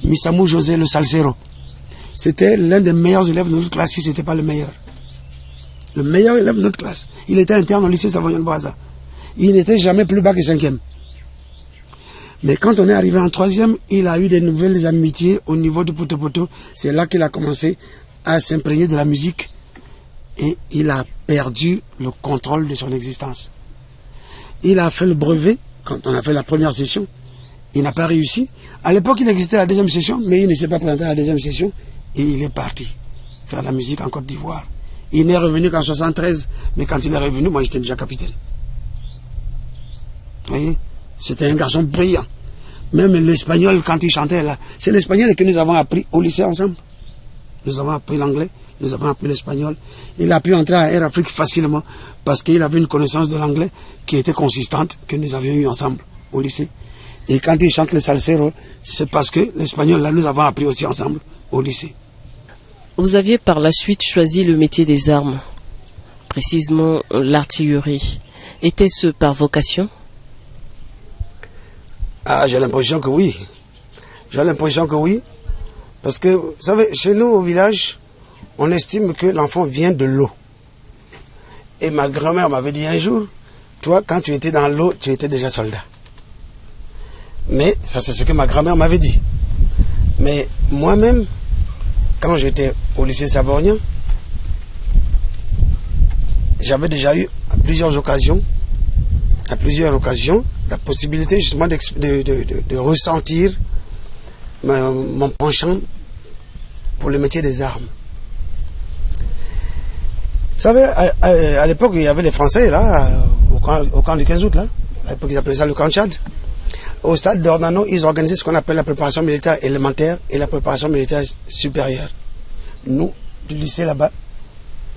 Misamou José le Salsero, c'était l'un des meilleurs élèves de notre classe, si ce n'était pas le meilleur. Le meilleur élève de notre classe. Il était interne au lycée Savoyen-Boisa. Il n'était jamais plus bas que 5e. Mais quand on est arrivé en 3e, il a eu des nouvelles amitiés au niveau de Poto-Poto. C'est là qu'il a commencé à s'imprégner de la musique. Et il a perdu le contrôle de son existence. Il a fait le brevet, quand on a fait la première session. Il n'a pas réussi. À l'époque, il existait la deuxième session, mais il ne s'est pas présenté à la deuxième session. Et il est parti faire la musique en Côte d'Ivoire. Il n'est revenu qu'en 73, mais quand il est revenu, moi j'étais déjà capitaine. Vous voyez? C'était un garçon brillant. Même l'espagnol, quand il chantait là, c'est l'espagnol que nous avons appris au lycée ensemble. Nous avons appris l'anglais, nous avons appris l'espagnol. Il a pu entrer à Air Afrique facilement parce qu'il avait une connaissance de l'anglais qui était consistante, que nous avions eu ensemble au lycée. Et quand il chante le salsero, c'est parce que l'espagnol, là, nous avons appris aussi ensemble au lycée. Vous aviez par la suite choisi le métier des armes, précisément l'artillerie. Était-ce par vocation? Ah, j'ai l'impression que oui. J'ai l'impression que oui. Parce que, vous savez, chez nous au village, on estime que l'enfant vient de l'eau. Et ma grand-mère m'avait dit un jour, toi, quand tu étais dans l'eau, tu étais déjà soldat. Mais ça, c'est ce que ma grand-mère m'avait dit. Mais moi-même, quand j'étais au lycée Savoyen, j'avais déjà eu à plusieurs occasions la possibilité justement de ressentir mon penchant pour le métier des armes. Vous savez, à l'époque, il y avait les Français là, au camp du 15 août, là. À l'époque, ils appelaient ça le camp Tchad. Au stade d'Ornano, ils organisaient ce qu'on appelle la préparation militaire élémentaire et la préparation militaire supérieure. Nous, du lycée là-bas,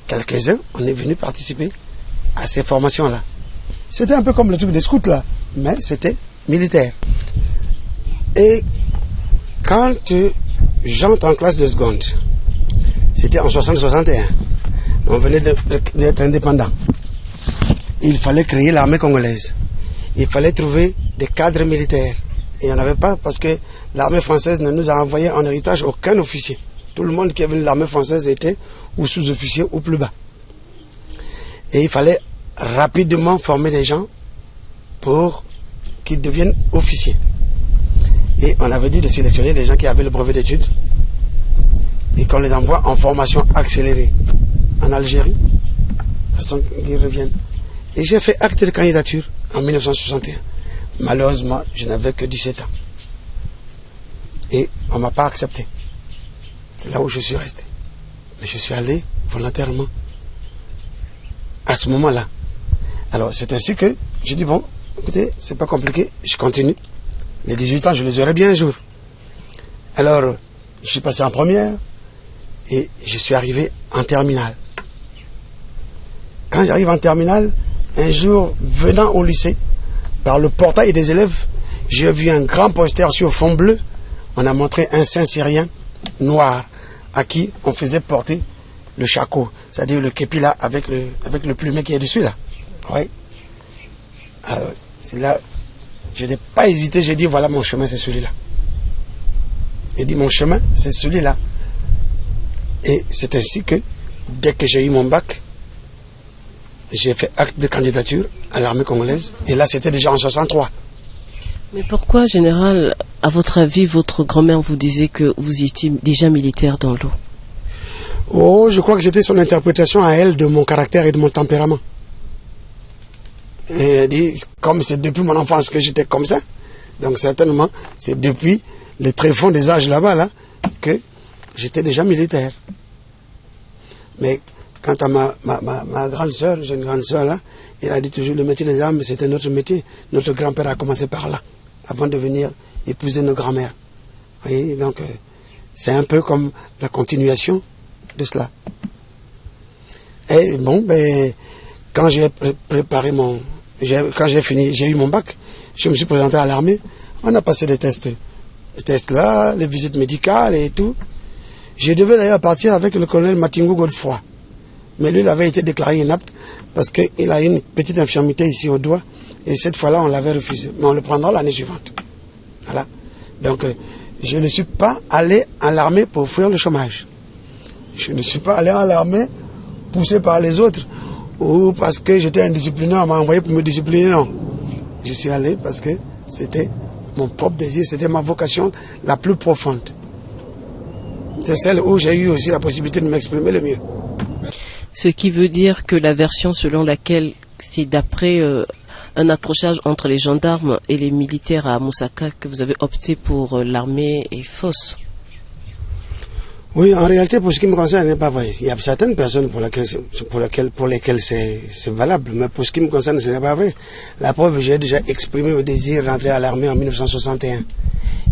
quelques-uns, on est venus participer à ces formations-là. C'était un peu comme le truc des scouts là, mais c'était militaire. Et quand j'entre en classe de seconde, c'était en 60-61, on venait d'être indépendant. Il fallait créer l'armée congolaise. Il fallait trouver des cadres militaires. Et il n'y en avait pas parce que l'armée française ne nous a envoyé en héritage aucun officier. Tout le monde qui est venu de l'armée française était ou sous-officier ou plus bas. Et il fallait rapidement former des gens pour qu'ils deviennent officiers. Et on avait dit de sélectionner des gens qui avaient le brevet d'études et qu'on les envoie en formation accélérée en Algérie, de façon qu'ils reviennent. Et j'ai fait acte de candidature en 1961. Malheureusement, je n'avais que 17 ans. Et on ne m'a pas accepté. C'est là où je suis resté. Mais je suis allé volontairement à ce moment-là. Alors, c'est ainsi que j'ai dit, bon, écoutez, c'est pas compliqué, je continue. Les 18 ans, je les aurai bien un jour. Alors, je suis passé en première et je suis arrivé en terminale. Quand j'arrive en terminale, un jour, venant au lycée, par le portail des élèves, j'ai vu un grand poster sur fond bleu. On a montré un saint syrien noir à qui on faisait porter le shako, c'est-à-dire le képi là avec le plumet qui est dessus là. Oui. Alors, c'est là, je n'ai pas hésité, j'ai dit voilà mon chemin, c'est celui-là. J'ai dit mon chemin, c'est celui-là. Et c'est ainsi que, dès que j'ai eu mon bac, j'ai fait acte de candidature à l'armée congolaise. Et là, c'était déjà en 63. Mais pourquoi, général, à votre avis, votre grand-mère vous disait que vous étiez déjà militaire dans l'eau? Oh, je crois que c'était son interprétation à elle de mon caractère et de mon tempérament. Et elle dit, comme c'est depuis mon enfance que j'étais comme ça, donc certainement, c'est depuis le tréfonds des âges là-bas, là, que j'étais déjà militaire. Mais quant à ma grande sœur, j'ai une grande sœur là, elle a dit toujours le métier des armes, c'était notre métier. Notre grand-père a commencé par là, avant de venir épouser nos grands-mères. Vous voyez, donc c'est un peu comme la continuation de cela. Et bon, ben, quand j'ai préparé quand j'ai fini, j'ai eu mon bac, je me suis présenté à l'armée, on a passé des tests. Les tests là, les visites médicales et tout. Je devais d'ailleurs partir avec le colonel Matingo Godefroy. Mais lui, il avait été déclaré inapte parce qu'il a une petite infirmité ici au doigt. Et cette fois-là, on l'avait refusé. Mais on le prendra l'année suivante. Voilà. Donc, je ne suis pas allé à l'armée pour fuir le chômage. Je ne suis pas allé à l'armée poussé par les autres ou parce que j'étais indiscipliné, on m'a envoyé pour me discipliner. Non. Je suis allé parce que c'était mon propre désir, c'était ma vocation la plus profonde. C'est celle où j'ai eu aussi la possibilité de m'exprimer le mieux. Ce qui veut dire que la version selon laquelle c'est d'après un accrochage entre les gendarmes et les militaires à Moussaka que vous avez opté pour l'armée est fausse. Oui, en réalité, pour ce qui me concerne, ce n'est pas vrai. Il y a certaines personnes pour lesquelles c'est valable, mais pour ce qui me concerne, ce n'est pas vrai. La preuve, j'ai déjà exprimé le désir d'entrer à l'armée en 1961.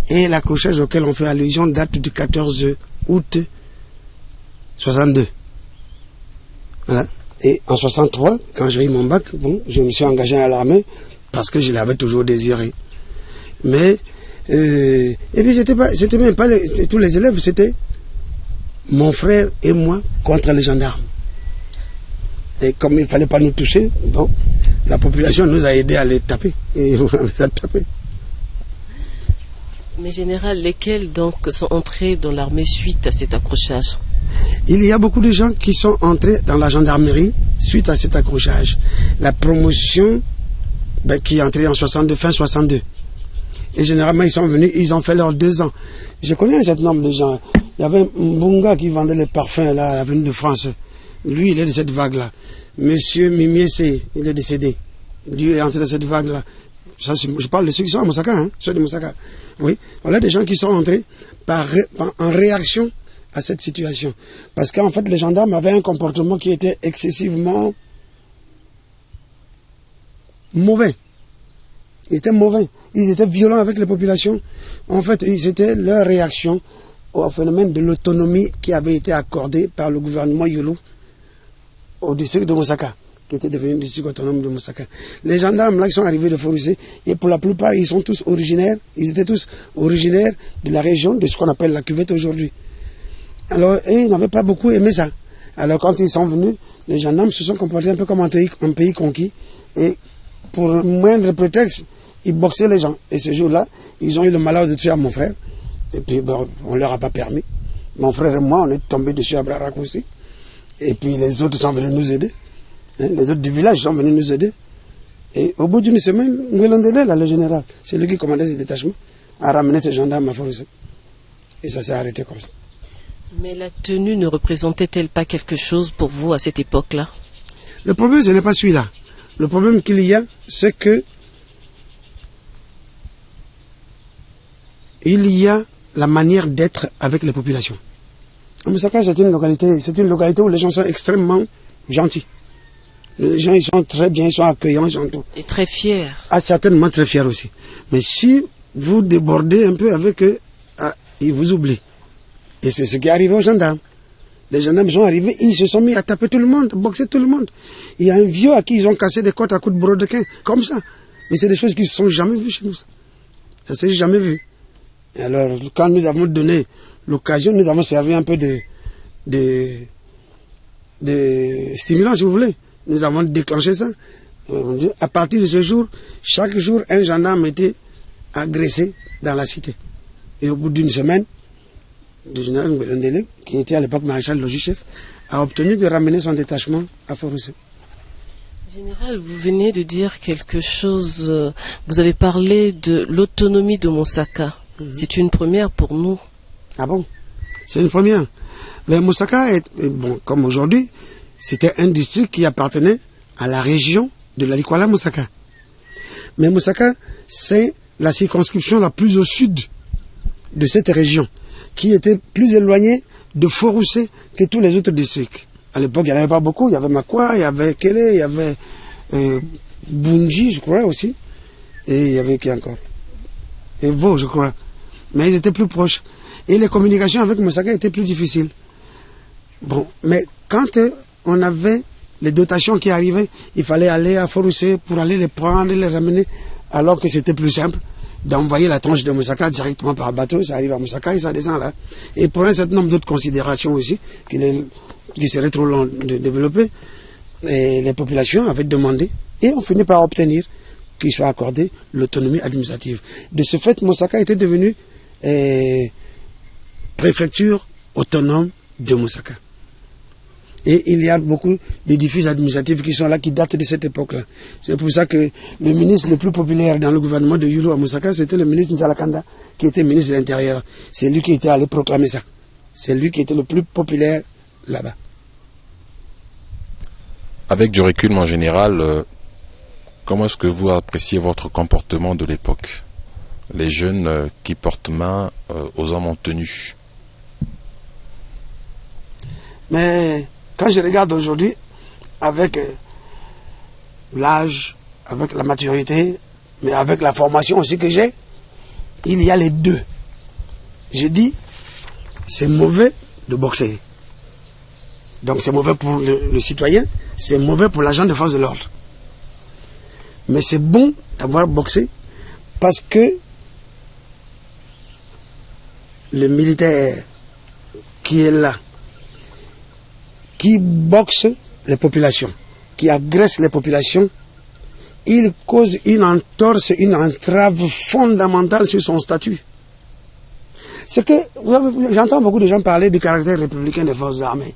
Et l'accrochage auquel on fait allusion date du 14 août 62. Voilà. Et en 63, quand j'ai eu mon bac, bon, je me suis engagé à l'armée parce que je l'avais toujours désiré. Mais, et puis c'était même pas tous les élèves, c'était mon frère et moi contre les gendarmes. Et comme il ne fallait pas nous toucher, bon, la population nous a aidés à les taper. Et on les a tapés. Mais général, lesquels donc sont entrés dans l'armée suite à cet accrochage? Il y a beaucoup de gens qui sont entrés dans la gendarmerie suite à cet accrochage. La promotion qui est entrée en 62, fin 62. Et généralement, ils sont venus, ils ont fait leurs 2 ans. Je connais un certain nombre de gens. Il y avait Mbunga qui vendait les parfums là, à l'avenue de France. Lui, il est de cette vague-là. Monsieur Mimiessé, il est décédé. Lui, il est entré dans cette vague-là. Je parle de ceux qui sont à Moussaka, hein, ceux de Moussaka. Oui, voilà des gens qui sont entrés en réaction à cette situation. Parce qu'en fait, les gendarmes avaient un comportement qui était excessivement mauvais. Ils étaient mauvais. Ils étaient violents avec les populations. En fait, c'était leur réaction au phénomène de l'autonomie qui avait été accordée par le gouvernement Yolo au district de Moussaka, qui était devenu le district autonome de Moussaka. Les gendarmes là qui sont arrivés de Forusé, et pour la plupart, ils étaient tous originaires de la région de ce qu'on appelle la cuvette aujourd'hui. Alors, ils n'avaient pas beaucoup aimé ça. Alors, quand ils sont venus, les gendarmes se sont comportés un peu comme un pays conquis, et pour moindre prétexte, ils boxaient les gens. Et ce jour-là, ils ont eu le malheur de tuer à mon frère. Et puis, bon, on ne leur a pas permis. Mon frère et moi, on est tombés dessus à bras raccourcis. Et puis, les autres sont venus nous aider. Hein, les autres du village sont venus nous aider. Et au bout d'une semaine, Ngwelondele, là, le général, c'est lui qui commandait ce détachement, a ramené ces gendarmes à Forusé. Et ça s'est arrêté comme ça. Mais la tenue ne représentait-elle pas quelque chose pour vous à cette époque-là? Le problème, ce n'est pas celui-là. Le problème qu'il y a, c'est que il y a la manière d'être avec les populations. Moussaka, c'est une localité où les gens sont extrêmement gentils. Les gens, ils sont très bien, ils sont accueillants, ils sont tout. Et très fiers. Ah, certainement très fiers aussi. Mais si vous débordez un peu avec eux, ils vous oublient. Et c'est ce qui est arrivé aux gendarmes. Les gendarmes sont arrivés, ils se sont mis à taper tout le monde, boxer tout le monde. Il y a un vieux à qui ils ont cassé des côtes à coups de brodequin, comme ça. Mais c'est des choses qui ne se sont jamais vues chez nous. Ça ne s'est jamais vu. Et alors, quand nous avons donné l'occasion, nous avons servi un peu de stimulant, si vous voulez. Nous avons déclenché ça. À partir de ce jour, chaque jour, un gendarme était agressé dans la cité. Et au bout d'une semaine, le général Ngwelondele, qui était à l'époque maréchal logis-chef, a obtenu de ramener son détachement à Fort-Roussel. Général, vous venez de dire quelque chose. Vous avez parlé de l'autonomie de Moussaka. C'est une première pour nous. Ah bon? C'est une première. Mais Moussaka, bon, comme aujourd'hui, c'était un district qui appartenait à la région de la Likwala Moussaka. Mais Moussaka, c'est la circonscription la plus au sud de cette région, qui était plus éloignée de Fort-Roussel que tous les autres districts. À l'époque, il n'y en avait pas beaucoup. Il y avait Makwa, il y avait Kélé, il y avait Bunji, je crois aussi. Et il y avait qui encore? Et Vaux, je crois. Mais ils étaient plus proches. Et les communications avec Moussaka étaient plus difficiles. Bon, mais quand on avait les dotations qui arrivaient, il fallait aller à Fort-Roussel pour aller les prendre et les ramener, alors que c'était plus simple d'envoyer la tranche de Moussaka directement par bateau, ça arrive à Moussaka et ça descend là. Et pour un certain nombre d'autres considérations aussi, qui serait trop long de développer, et les populations avaient demandé, et on finit par obtenir qu'il soit accordé l'autonomie administrative. De ce fait, Moussaka était devenu préfecture autonome de Moussaka. Et il y a beaucoup d'édifices administratifs qui sont là, qui datent de cette époque-là. C'est pour ça que le ministre le plus populaire dans le gouvernement de Yulu à Moussaka, c'était le ministre Nzalakanda, qui était ministre de l'Intérieur. C'est lui qui était allé proclamer ça. C'est lui qui était le plus populaire là-bas. Avec du recul, en général, comment est-ce que vous appréciez votre comportement de l'époque? Les jeunes qui portent main aux hommes en tenue. Mais quand je regarde aujourd'hui, avec l'âge, avec la maturité, mais avec la formation aussi que j'ai, il y a les deux. Je dis, c'est mauvais de boxer. Donc c'est mauvais pour le citoyen, c'est mauvais pour l'agent de force de l'ordre. Mais c'est bon d'avoir boxé parce que le militaire qui est là, qui boxe les populations, qui agresse les populations, il cause une entorse, une entrave fondamentale sur son statut. C'est que, j'entends beaucoup de gens parler du caractère républicain des forces armées.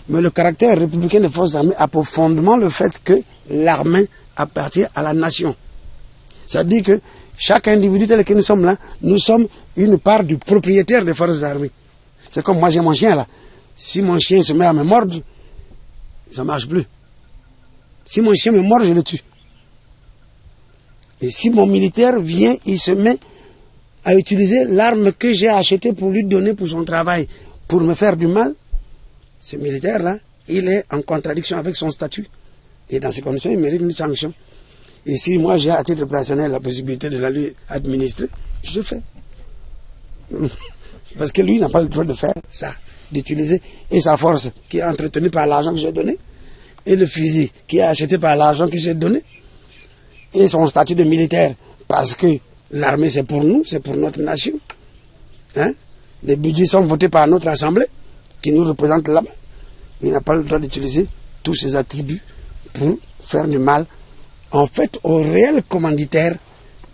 Mais le caractère républicain des forces armées a pour fondement le fait que l'armée appartient à la nation. C'est-à-dire que chaque individu tel que nous sommes là, nous sommes une part du propriétaire des forces armées. C'est comme moi j'ai mon chien là. Si mon chien se met à me mordre, ça ne marche plus. Si mon chien me mord, je le tue. Et si mon militaire vient, il se met à utiliser l'arme que j'ai achetée pour lui donner pour son travail, pour me faire du mal, ce militaire-là, il est en contradiction avec son statut. Et dans ces conditions, il mérite une sanction. Et si moi j'ai à titre personnel la possibilité de la lui administrer, je le fais. Parce que lui n'a pas le droit de faire ça, d'utiliser et sa force qui est entretenue par l'argent que j'ai donné, et le fusil qui est acheté par l'argent que j'ai donné, et son statut de militaire, parce que l'armée c'est pour nous, c'est pour notre nation. Hein? Les budgets sont votés par notre assemblée, qui nous représente là-bas. Il n'a pas le droit d'utiliser tous ses attributs pour faire du mal, en fait, au réel commanditaire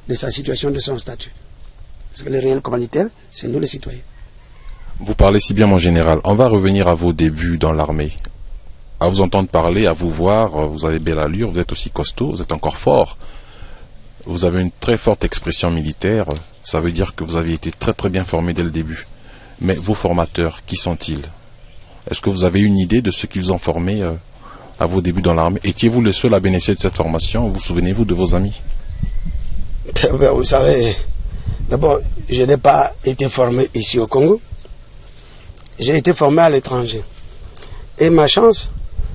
de sa situation, de son statut. Parce que le réel commanditaire, c'est nous les citoyens. Vous parlez si bien, mon général. On va revenir à vos débuts dans l'armée. À vous entendre parler, à vous voir, vous avez belle allure, vous êtes aussi costaud, vous êtes encore fort. Vous avez une très forte expression militaire. Ça veut dire que vous avez été très très bien formé dès le début. Mais vos formateurs, qui sont-ils? Est-ce que vous avez une idée de ce qu'ils vous ont formé à vos débuts dans l'armée? Étiez-vous le seul à bénéficier de cette formation? Vous souvenez-vous de vos amis? Vous savez, d'abord, je n'ai pas été formé ici au Congo. J'ai été formé à l'étranger. Et ma chance,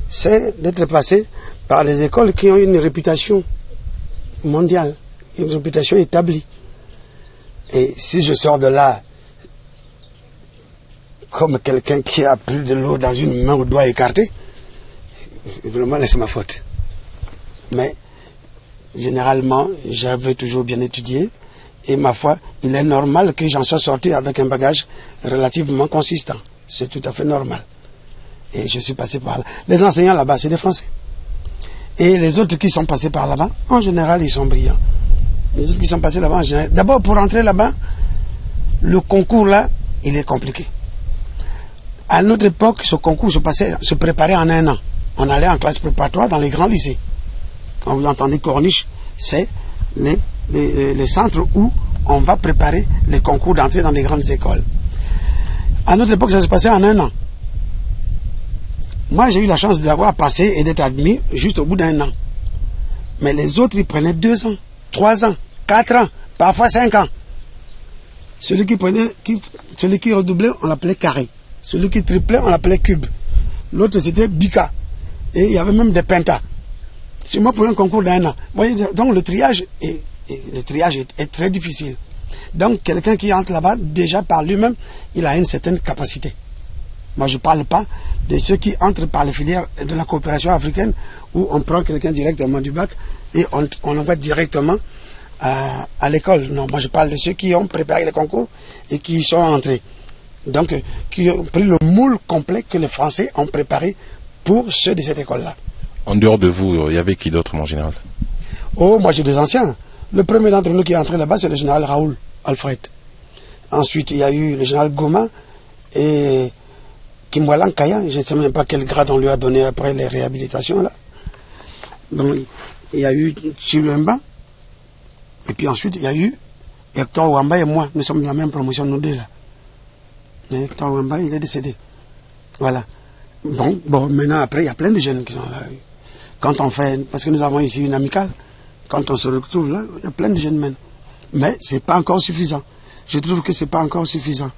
c'est d'être passé par les écoles qui ont une réputation mondiale, une réputation établie. Et si je sors de là comme quelqu'un qui a pris de l'eau dans une main au doigt écarté, vraiment, c'est ma faute. Mais, généralement, j'avais toujours bien étudié Et ma foi, il est normal que j'en sois sorti avec un bagage relativement consistant. C'est tout à fait normal. Et je suis passé par là. Les enseignants là-bas, c'est des Français. Et les autres qui sont passés par là-bas, en général, ils sont brillants. Les autres qui sont passés là-bas, en général. D'abord, pour entrer là-bas, le concours là, il est compliqué. À notre époque, ce concours se préparait en un an. On allait en classe préparatoire dans les grands lycées. Quand vous entendez Corniche, c'est les centres où on va préparer les concours d'entrée dans les grandes écoles. À notre époque, ça se passait en un an. Moi, j'ai eu la chance d'avoir passé et d'être admis juste au bout d'un an. Mais les autres, ils prenaient 2 ans, 3 ans, 4 ans, parfois 5 ans. Celui qui redoublait, on l'appelait carré. Celui qui triplait, on l'appelait cube. L'autre, c'était bica. Et il y avait même des pentas. C'est moi pour un concours d'un an. Vous voyez, donc le triage est très difficile. Donc quelqu'un qui entre là-bas, déjà par lui-même, il a une certaine capacité. Moi, je ne parle pas de ceux qui entrent par les filières de la coopération africaine où on prend quelqu'un directement du bac et on envoie directement à l'école. Non, moi je parle de ceux qui ont préparé les concours et qui y sont entrés. Donc, qui ont pris le moule complet que les Français ont préparé pour ceux de cette école-là. En dehors de vous, il y avait qui d'autre, mon général? Oh, moi j'ai des anciens. Le premier d'entre nous qui est entré là-bas, c'est le général Raoul Alfred. Ensuite, il y a eu le général Goma et Kimwalan Kaya. Je ne sais même pas quel grade on lui a donné après les réhabilitations là. Donc, il y a eu Chiluemba. Et puis ensuite, il y a eu Hector Wamba et moi. Nous sommes de la même promotion, nous deux là. Mais Hector Wamba, il est décédé. Voilà. Bon, maintenant, après, il y a plein de jeunes qui sont là. Quand on fait, parce que nous avons ici une amicale, quand on se retrouve là, il y a plein de jeunes men. Mais ce n'est pas encore suffisant. Je trouve que ce n'est pas encore suffisant.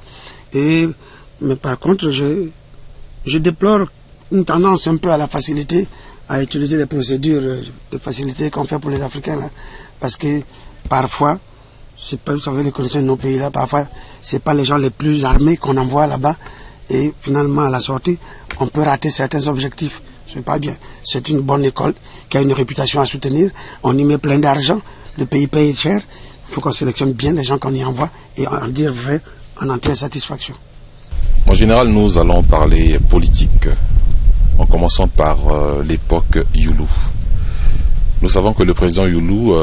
Mais par contre, je déplore une tendance un peu à la facilité, à utiliser les procédures de facilité qu'on fait pour les Africains là. Parce que parfois, c'est pas, vous savez, les conditions de nos pays là, parfois, c'est pas les gens les plus armés qu'on envoie là-bas. Et finalement, à la sortie, on peut rater certains objectifs. C'est pas bien. C'est une bonne école qui a une réputation à soutenir. On y met plein d'argent. Le pays paye cher. Il faut qu'on sélectionne bien les gens qu'on y envoie et en dire vrai, en entière satisfaction. En général, nous allons parler politique, en commençant par l'époque Youlou. Nous savons que le président Youlou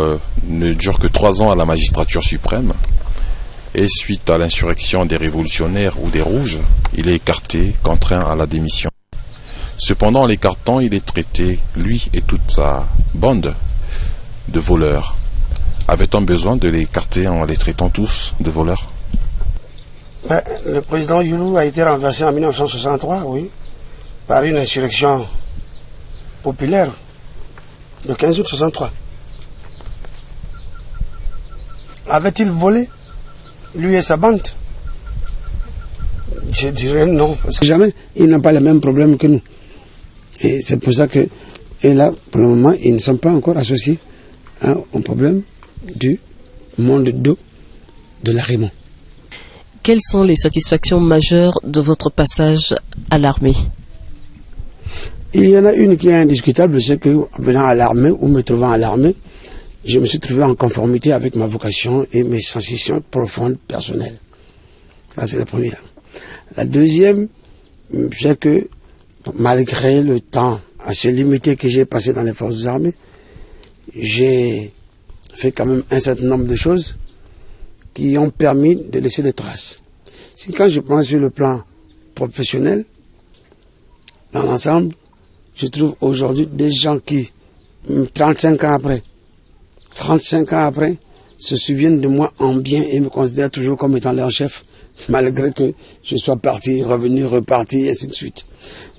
ne dure que 3 ans à la magistrature suprême. Et suite à l'insurrection des révolutionnaires ou des rouges, il est écarté, contraint à la démission. Cependant, en l'écartant, il est traité, lui et toute sa bande, de voleurs. Avait-on besoin de l'écarter en les traitant tous de voleurs? Le président Youlou a été renversé en 1963, oui, par une insurrection populaire, le 15 août 1963. Avait-il volé, lui et sa bande? Je dirais non, parce que jamais, ils n'ont pas les mêmes problèmes que nous. Et c'est pour ça que, et là, pour le moment, ils ne sont pas encore associés au problème du monde d'eau de l'Arémont. Quelles sont les satisfactions majeures de votre passage à l'armée? Il y en a une qui est indiscutable, c'est que, venant à l'armée ou me trouvant à l'armée, je me suis trouvé en conformité avec ma vocation et mes sensations profondes personnelles. Ça, c'est la première. La deuxième, c'est que, malgré le temps assez limité que j'ai passé dans les forces armées, j'ai fait quand même un certain nombre de choses qui ont permis de laisser des traces. Quand je prends sur le plan professionnel, dans l'ensemble, je trouve aujourd'hui des gens qui, 35 ans après, se souviennent de moi en bien et me considèrent toujours comme étant leur chef, malgré que je sois parti, revenu, reparti, et ainsi de suite.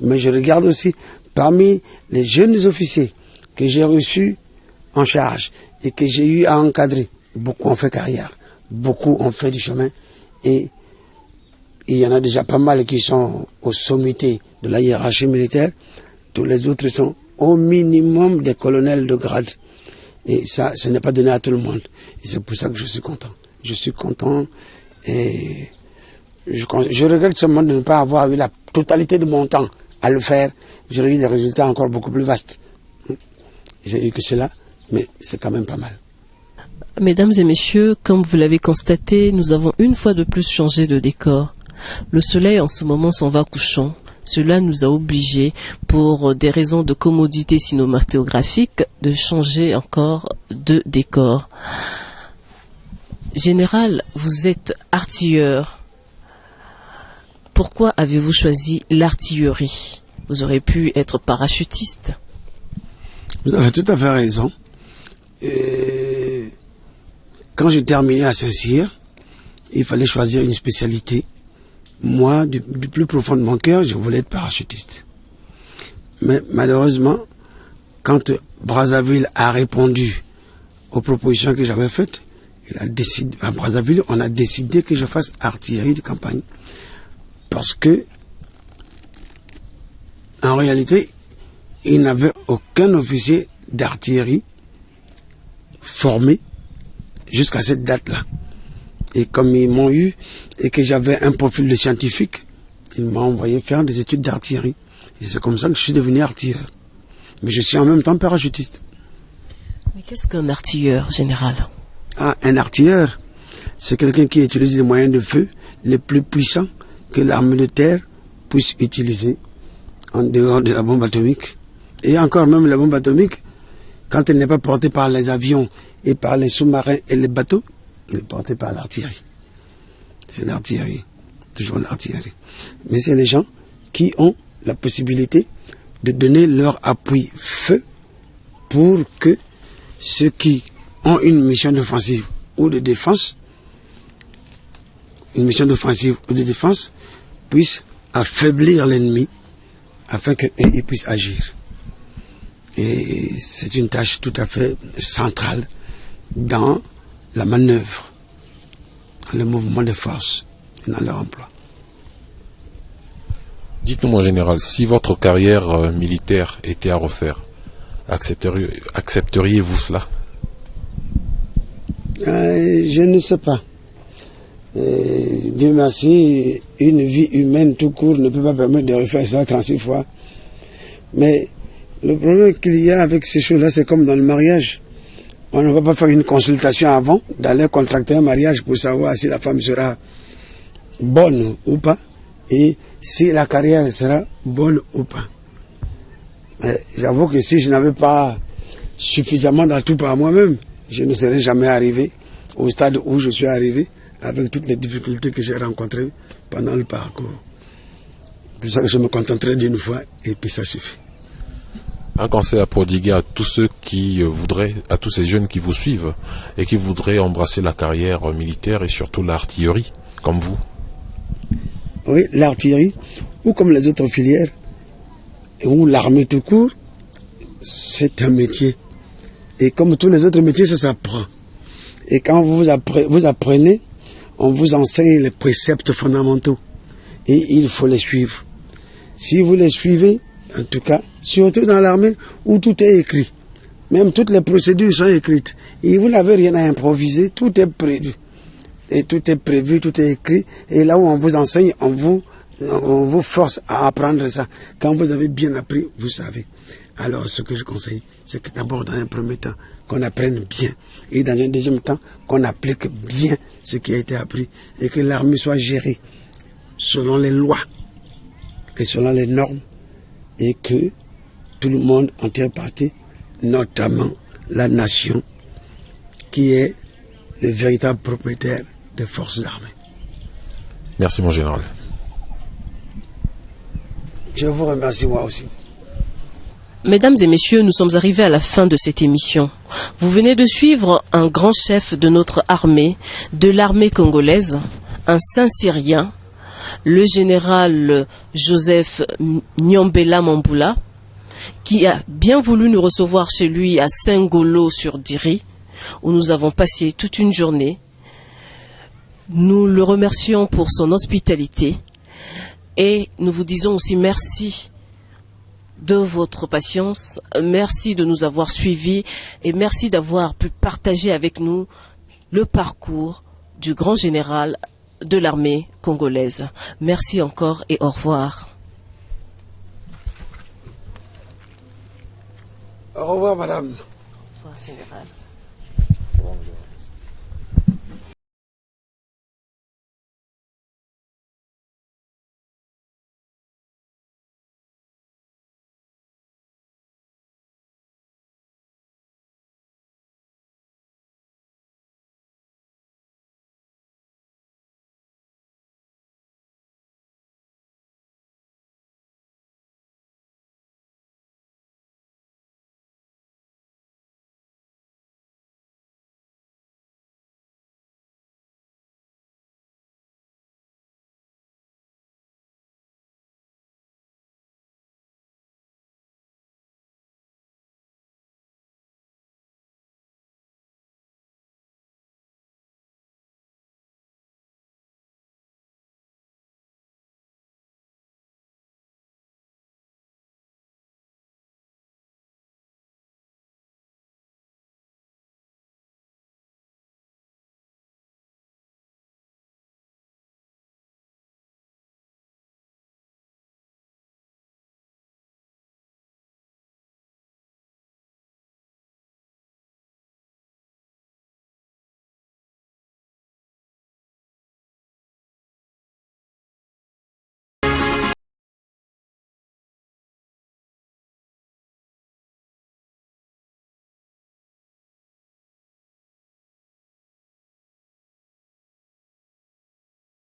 Mais je regarde aussi, parmi les jeunes officiers que j'ai reçus en charge et que j'ai eu à encadrer, beaucoup ont fait carrière, beaucoup ont fait du chemin, et il y en a déjà pas mal qui sont au sommité de la hiérarchie militaire. Tous les autres sont au minimum des colonels de grade. Et ça, ce n'est pas donné à tout le monde. Et c'est pour ça que je suis content. Je suis content et je regrette seulement de ne pas avoir eu la totalité de mon temps à le faire. J'aurais eu des résultats encore beaucoup plus vastes. J'ai eu que cela, mais c'est quand même pas mal. Mesdames et messieurs, comme vous l'avez constaté, nous avons une fois de plus changé de décor. Le soleil en ce moment s'en va couchant. Cela nous a obligés, pour des raisons de commodité cinématographique, de changer encore de décor. Général, vous êtes artilleur. Pourquoi avez-vous choisi l'artillerie? Vous auriez pu être parachutiste. Vous avez tout à fait raison. Quand j'ai terminé à Saint-Cyr, il fallait choisir une spécialité. Moi, du plus profond de mon cœur, je voulais être parachutiste. Mais malheureusement, quand Brazzaville a répondu aux propositions que j'avais faites, à Brazzaville, on a décidé que je fasse artillerie de campagne. Parce que, en réalité, il n'avait aucun officier d'artillerie formé jusqu'à cette date-là. Et comme ils m'ont eu et que j'avais un profil de scientifique, ils m'ont envoyé faire des études d'artillerie. Et c'est comme ça que je suis devenu artilleur. Mais je suis en même temps parachutiste. Mais qu'est-ce qu'un artilleur, général? Un artilleur, c'est quelqu'un qui utilise les moyens de feu les plus puissants que l'armée de terre puisse utiliser en dehors de la bombe atomique. Et encore même la bombe atomique, quand elle n'est pas portée par les avions et par les sous-marins et les bateaux, elle est portée par l'artillerie. C'est l'artillerie, toujours l'artillerie. Mais c'est les gens qui ont la possibilité de donner leur appui feu pour que ceux qui ont une mission d'offensive ou de défense, puissent affaiblir l'ennemi afin qu'il puisse agir. Et c'est une tâche tout à fait centrale dans la manœuvre, dans le mouvement de force et dans leur emploi. Dites-nous, mon général, si votre carrière militaire était à refaire, accepteriez-vous cela? Je ne sais pas. Dieu merci, une vie humaine tout court ne peut pas permettre de refaire ça 36 fois. Mais le problème qu'il y a avec ces choses-là, c'est comme dans le mariage. On ne va pas faire une consultation avant d'aller contracter un mariage pour savoir si la femme sera bonne ou pas et si la carrière sera bonne ou pas. J'avoue que si je n'avais pas suffisamment d'atouts par moi-même, je ne serais jamais arrivé au stade où je suis arrivé avec toutes les difficultés que j'ai rencontrées pendant le parcours. C'est pour ça que je me contenterai d'une fois et puis ça suffit. Un conseil à prodiguer à tous ceux qui voudraient, à tous ces jeunes qui vous suivent et qui voudraient embrasser la carrière militaire et surtout l'artillerie, comme vous. Oui, l'artillerie, ou comme les autres filières, ou l'armée tout court, c'est un métier. Et comme tous les autres métiers, ça s'apprend. Et quand vous apprenez, on vous enseigne les préceptes fondamentaux. Et il faut les suivre. Si vous les suivez, en tout cas, surtout dans l'armée où tout est écrit. Même toutes les procédures sont écrites. Et vous n'avez rien à improviser, tout est prévu. Et tout est prévu, tout est écrit. Et là où on vous enseigne, on vous force à apprendre ça. Quand vous avez bien appris, vous savez. Alors ce que je conseille, c'est que d'abord, dans un premier temps, qu'on apprenne bien. Et dans un deuxième temps, qu'on applique bien ce qui a été appris. Et que l'armée soit gérée selon les lois et selon les normes. Et que tout le monde en tire parti, notamment la nation, qui est le véritable propriétaire des forces armées. Merci, mon général. Je vous remercie, moi aussi. Mesdames et messieurs, nous sommes arrivés à la fin de cette émission. Vous venez de suivre un grand chef de notre armée, de l'armée congolaise, un Saint-Cyrien, le général Joseph Nyombela Mambula, qui a bien voulu nous recevoir chez lui à Saint-Golo-sur-Diri, où nous avons passé toute une journée. Nous le remercions pour son hospitalité et nous vous disons aussi merci de votre patience, merci de nous avoir suivis et merci d'avoir pu partager avec nous le parcours du grand général de l'armée congolaise. Merci encore et au revoir. Au revoir, madame. Au revoir, général.